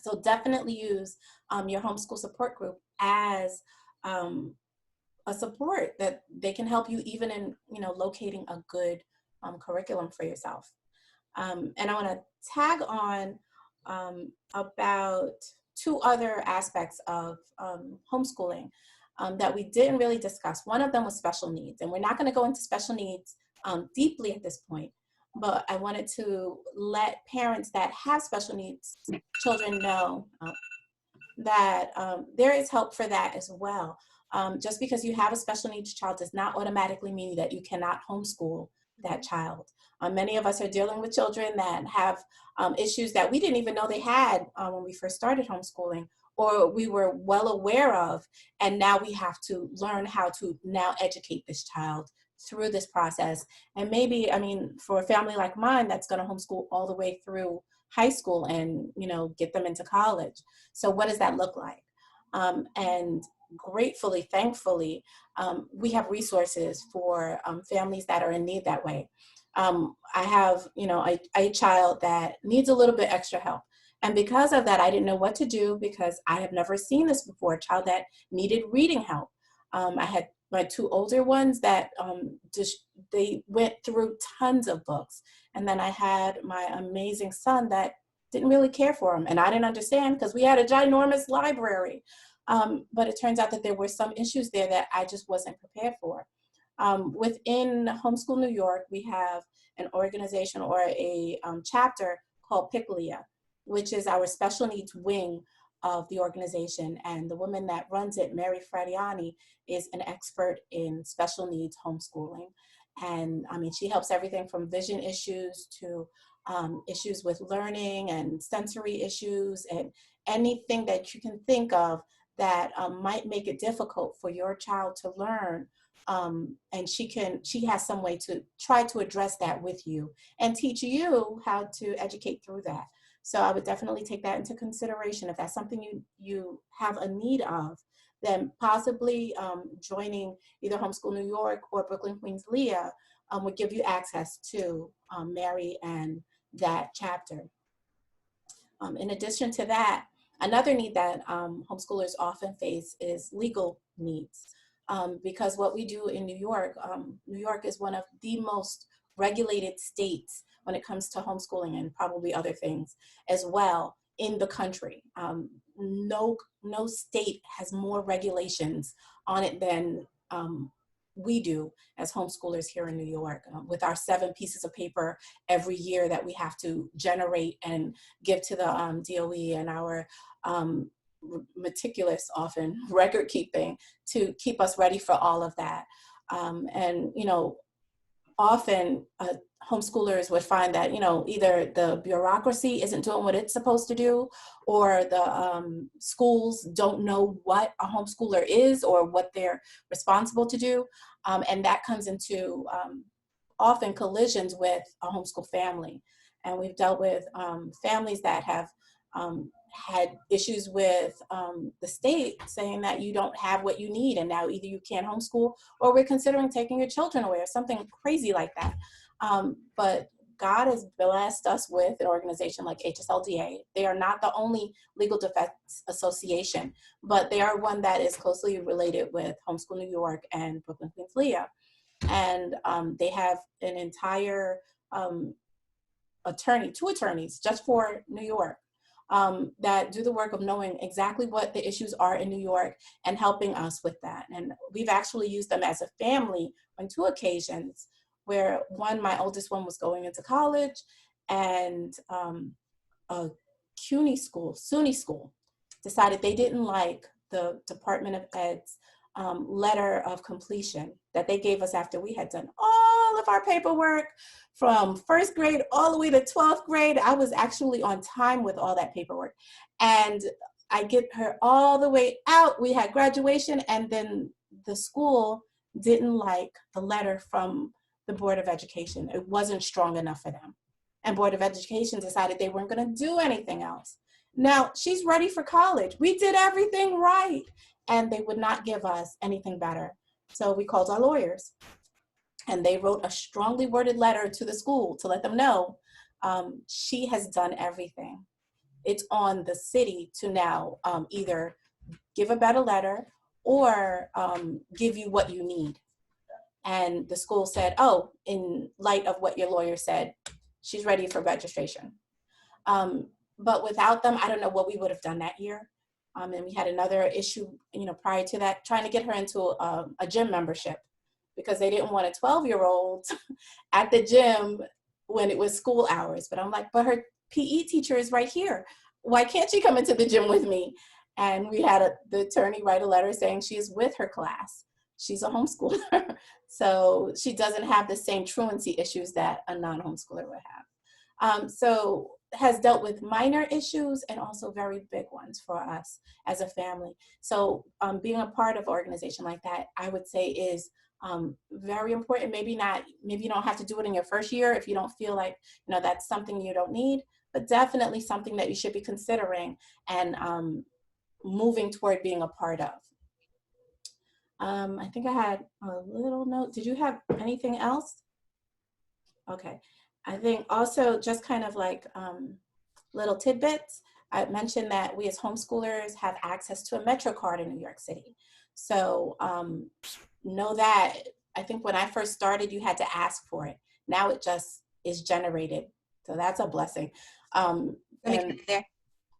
So definitely use your homeschool support group as a support that they can help you even in locating a good curriculum for yourself. And I want to tag on about 2 other aspects of homeschooling that we didn't really discuss. One of them was special needs, and we're not going to go into special needs deeply at this point, but I wanted to let parents that have special needs children know that there is help for that as well. Just because you have a special needs child does not automatically mean that you cannot homeschool that child. Many of us are dealing with children that have issues that we didn't even know they had when we first started homeschooling, or we were well aware of, and now we have to learn how to now educate this child through this process. And maybe, I mean, for a family like mine that's going to homeschool all the way through high school and get them into college. So what does that look like? And gratefully, thankfully, we have resources for families that are in need that way. I have, a child that needs a little bit extra help. And because of that, I didn't know what to do because I have never seen this before, a child that needed reading help. I had my 2 older ones that they went through tons of books. And then I had my amazing son that didn't really care for him. And I didn't understand because we had a ginormous library. But it turns out that there were some issues there that I just wasn't prepared for. Within Homeschool New York, we have an organization or a chapter called Piccolia, which is our special needs wing of the organization. And the woman that runs it, Mary Fradiani, is an expert in special needs homeschooling. And I mean, she helps everything from vision issues to issues with learning and sensory issues and anything that you can think of that might make it difficult for your child to learn. And she has some way to try to address that with you and teach you how to educate through that. So I would definitely take that into consideration. If that's something you have a need of, then possibly joining either Homeschool New York or Brooklyn Queens Leah would give you access to Mary and that chapter. In addition to that, another need that homeschoolers often face is legal needs. Because what we do in New York is one of the most regulated states when it comes to homeschooling and probably other things as well in the country. No state has more regulations on it than we do as homeschoolers here in New York, with our 7 pieces of paper every year that we have to generate and give to the DOE, and our meticulous often record keeping to keep us ready for all of that. And often homeschoolers would find that either the bureaucracy isn't doing what it's supposed to do, or the schools don't know what a homeschooler is or what they're responsible to do, and that comes into often collisions with a homeschool family. And we've dealt with families that have had issues with the state saying that you don't have what you need, and now either you can't homeschool or we're considering taking your children away or something crazy like that. But God has blessed us with an organization like HSLDA. They are not the only legal defense association, but they are one that is closely related with Homeschool New York and Brooklyn Queens Leah. And they have an entire 2 attorneys just for New York. that do the work of knowing exactly what the issues are in New York and helping us with that. And we've actually used them as a family on 2 occasions where my oldest one was going into college, and a SUNY school decided they didn't like the Department of Ed's letter of completion that they gave us after we had done all of our paperwork from 1st grade all the way to 12th grade. I was actually on time with all that paperwork. And I get her all the way out. We had graduation, and then the school didn't like the letter from the Board of Education. It wasn't strong enough for them. And Board of Education decided they weren't going to do anything else. Now, she's ready for college. We did everything right, and they would not give us anything better. So we called our lawyers, and they wrote a strongly worded letter to the school to let them know she has done everything. It's on the city to now either give a better letter or give you what you need. And the school said, oh, in light of what your lawyer said, she's ready for registration. But without them, I don't know what we would have done that year. And we had another issue, prior to that, trying to get her into a gym membership because they didn't want a 12-year-old at the gym when it was school hours. But I'm like, but her PE teacher is right here. Why can't she come into the gym with me? And we had the attorney write a letter saying she is with her class. She's a homeschooler. So she doesn't have the same truancy issues that a non-homeschooler would have. So has dealt with minor issues and also very big ones for us as a family. So being a part of an organization like that, I would say is very important. Maybe you don't have to do it in your first year if you don't feel like, that's something you don't need, but definitely something that you should be considering and moving toward being a part of. I think I had a little note. Did you have anything else? Okay. I think also just kind of like little tidbits. I mentioned that we as homeschoolers have access to a Metro card in New York City. So know that, I think when I first started, you had to ask for it. Now it just is generated. So that's a blessing.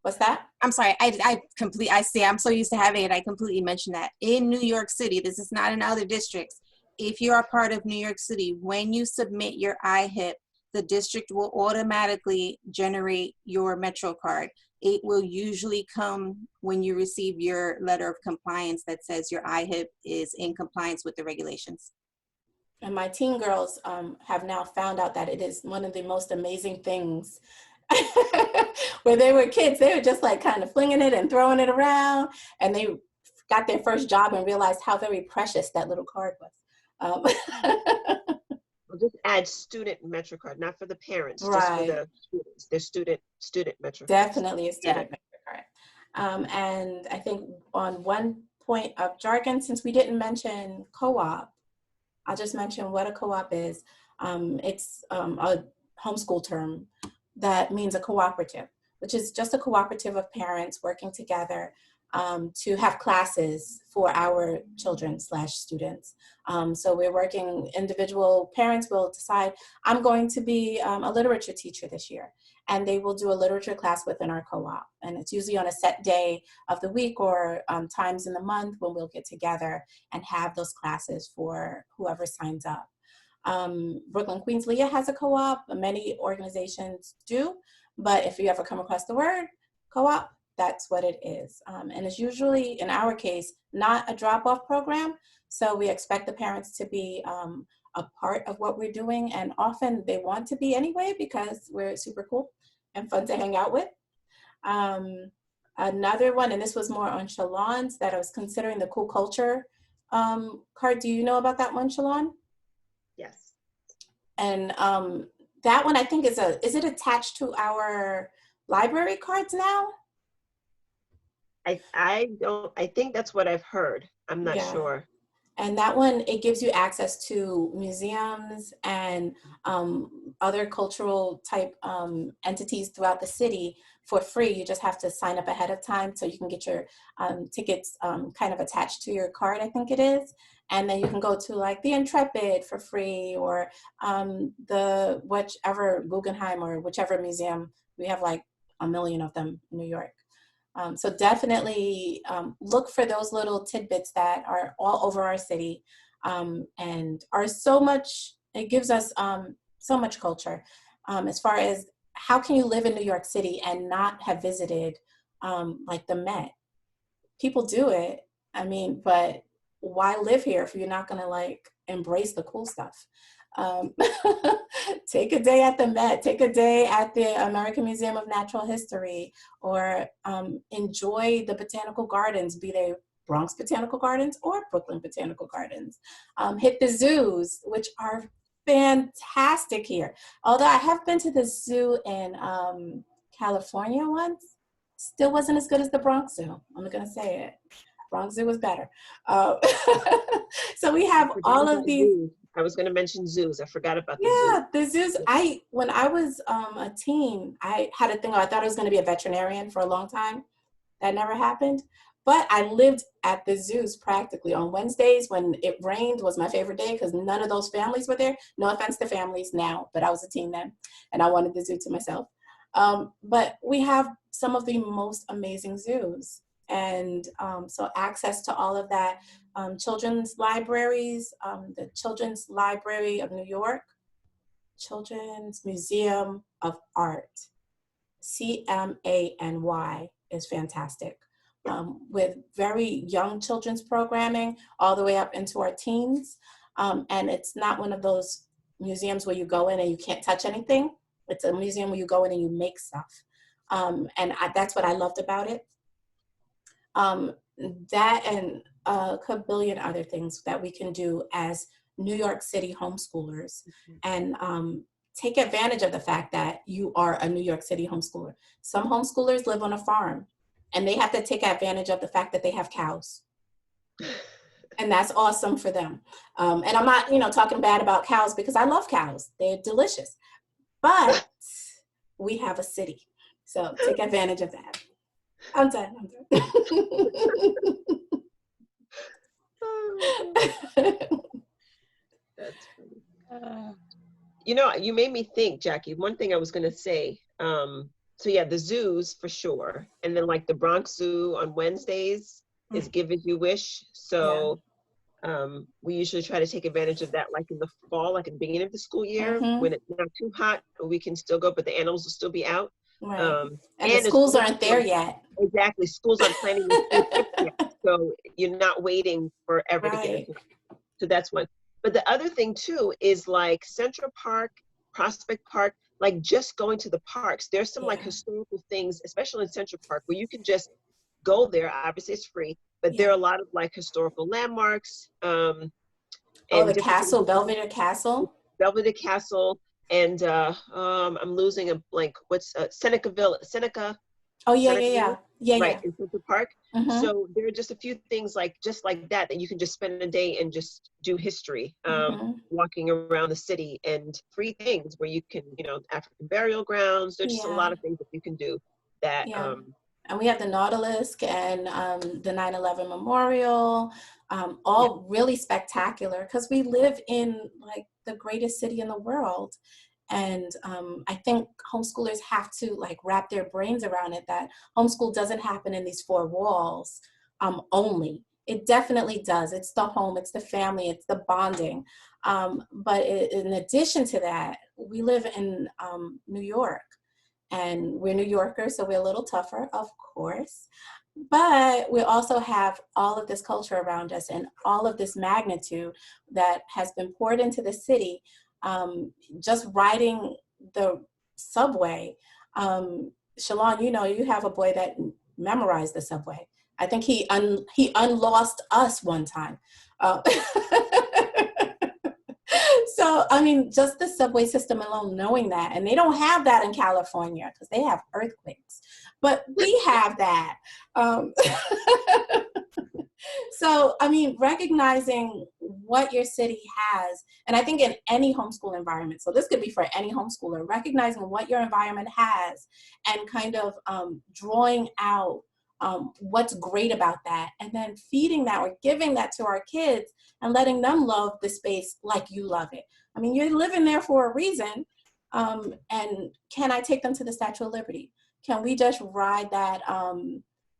What's that? I'm sorry, I see, I'm so used to having it, I completely mentioned that. In New York City, this is not in other districts. If you're a part of New York City, when you submit your IHIP, the district will automatically generate your Metro card. It will usually come when you receive your letter of compliance that says your IHIP is in compliance with the regulations. And my teen girls have now found out that it is one of the most amazing things. When they were kids, they were just like kind of flinging it and throwing it around, and they got their first job and realized how very precious that little card was. We'll just add student Metro card, not for the parents, right. Just for the students. Their student Metro card. Definitely a student Metro card. And I think on one point of jargon, since we didn't mention co-op, I'll just mention what a co-op is. It's a homeschool term that means a cooperative, which is just a cooperative of parents working together to have classes for our children/students. So we're working, individual parents will decide, I'm going to be a literature teacher this year, and they will do a literature class within our co-op. And it's usually on a set day of the week or times in the month when we'll get together and have those classes for whoever signs up. Brooklyn Queens Leah has a co-op, many organizations do, but if you ever come across the word co-op, that's what it is. And it's usually, in our case, not a drop-off program, so we expect the parents to be a part of what we're doing, and often they want to be anyway because we're super cool and fun to hang out with. Another one, and this was more on Shalon's, that I was considering the Cool Culture card. Do you know about that one, Shalon? Yes. And that one I think is it attached to our library cards now? I think that's what I've heard. I'm not sure. And that one, it gives you access to museums and other cultural type entities throughout the city for free. You just have to sign up ahead of time so you can get your tickets kind of attached to your card, I think it is. And then you can go to like the Intrepid for free, or the whichever Guggenheim or whichever museum. We have like a million of them in New York. So definitely look for those little tidbits that are all over our city and are so much, it gives us so much culture as far as how can you live in New York City and not have visited like the Met? People do it, I mean, but why live here if you're not gonna like embrace the cool stuff? Um, take a day at the Met, take a day at the American Museum of Natural History, or enjoy the botanical gardens, be they Bronx Botanical Gardens or Brooklyn Botanical Gardens. Hit the zoos, which are fantastic here. Although I have been to the zoo in California once, still wasn't as good as the Bronx Zoo. I'm gonna say it. Bronx Zoo was better. So we have all of these. I was going to mention zoos. I forgot about the Yeah, zoo. the zoos. When I was a teen, I had a thing. I thought I was going to be a veterinarian for a long time. That never happened. But I lived at the zoos practically on Wednesdays when it rained was my favorite day because none of those families were there. No offense to families now, but I was a teen then, and I wanted the zoo to myself. But we have some of the most amazing zoos. And so access to all of that, children's libraries, the Children's Library of New York, Children's Museum of Art, CMANY is fantastic, with very young children's programming all the way up into our teens. And it's not one of those museums where you go in and you can't touch anything. It's a museum where you go in and you make stuff. That's what I loved about it. That and a kabillion other things that we can do as New York City homeschoolers, and take advantage of the fact that you are a New York City homeschooler. Some homeschoolers live on a farm and they have to take advantage of the fact that they have cows. And that's awesome for them. And I'm not, talking bad about cows because I love cows. They're delicious. But we have a city. So take advantage of that. I'm done. That's funny. You made me think, Jackie. One thing I was going to say. So yeah, the zoos for sure, and then like the Bronx Zoo on Wednesdays is Give As You Wish. So we usually try to take advantage of that, like in the fall, like at the beginning of the school year, when it's not too hot, we can still go, but the animals will still be out. Right. And the schools aren't there yet. Exactly. Schools aren't planning yet. So you're not waiting forever to get into it. So that's one. But the other thing too is like Central Park, Prospect Park, like just going to the parks. There's some like historical things, especially in Central Park, where you can just go there. Obviously it's free, but there are a lot of like historical landmarks. And the castle, Belvedere Castle. Belvedere Castle. And I'm losing a blank. What's Seneca? Oh yeah, Seneca yeah. Right, in Central Park. So there are just a few things like that you can just spend a day and just do history, walking around the city, and free things where you can, African burial grounds. There's just a lot of things that you can do that. And we have the Nautilus and the 9/11 Memorial, all really spectacular because we live in like the greatest city in the world. And I think homeschoolers have to like wrap their brains around it, that homeschool doesn't happen in these four walls only. It definitely does. It's the home, it's the family, it's the bonding. But in addition to that, we live in New York. And we're New Yorkers, so we're a little tougher, of course. But we also have all of this culture around us and all of this magnitude that has been poured into the city. Just riding the subway. Shalon, you have a boy that memorized the subway. I think he unlost us one time. So, I mean, just the subway system alone, knowing that, and they don't have that in California because they have earthquakes, but we have that. So, I mean, recognizing what your city has, and I think in any homeschool environment, so this could be for any homeschooler, recognizing what your environment has and kind of drawing out what's great about that, and then feeding that or giving that to our kids and letting them love the space like you love it. I mean, you're living there for a reason. And can I take them to the Statue of Liberty? can we just ride that,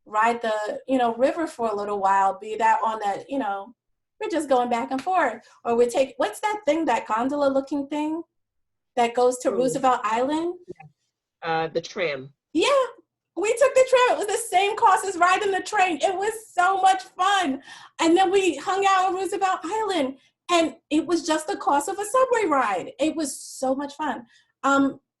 ride the, river for a little while, be that on that, we're just going back and forth. Or we take, what's that thing, that gondola looking thing that goes to Roosevelt Island? The tram. Yeah, we took the tram. It was the same cost as riding the train. It was so much fun. And then we hung out on Roosevelt Island, and it was just the cost of a subway ride. It was so much fun.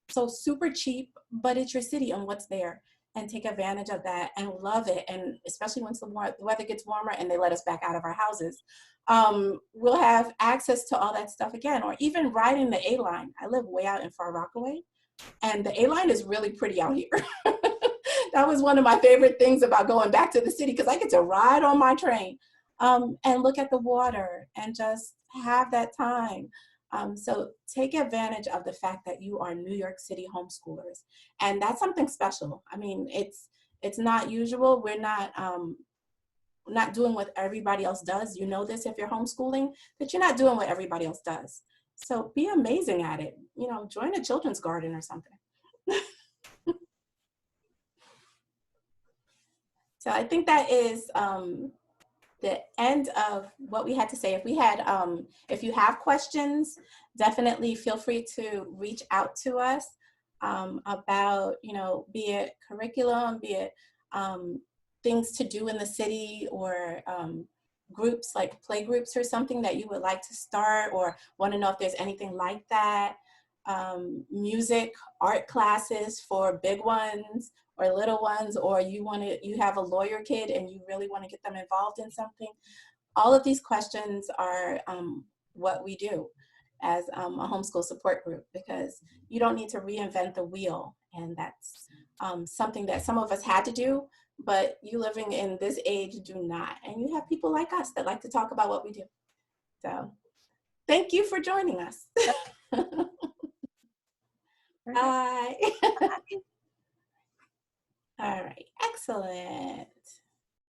So super cheap, but it's your city and what's there. And take advantage of that and love it. And especially once the weather gets warmer and they let us back out of our houses, we'll have access to all that stuff again. Or even riding the A-line. I live way out in Far Rockaway, and the A-line is really pretty out here. That was one of my favorite things about going back to the city, because I get to ride on my train and look at the water and just have that time. So take advantage of the fact that you are New York City homeschoolers. And that's something special. I mean, it's not usual. We're not doing what everybody else does. You know this if you're homeschooling, that you're not doing what everybody else does. So be amazing at it. Join a children's garden or something. So I think that is the end of what we had to say. If you have questions, definitely feel free to reach out to us about, be it curriculum, be it things to do in the city, or groups like play groups or something that you would like to start, or want to know if there's anything like that. Music, art classes for big ones or little ones, or you have a lawyer kid and you really want to get them involved in something. All of these questions are what we do as a homeschool support group, because you don't need to reinvent the wheel. And that's something that some of us had to do, but you living in this age do not. And you have people like us that like to talk about what we do. So thank you for joining us. Bye. All right, excellent.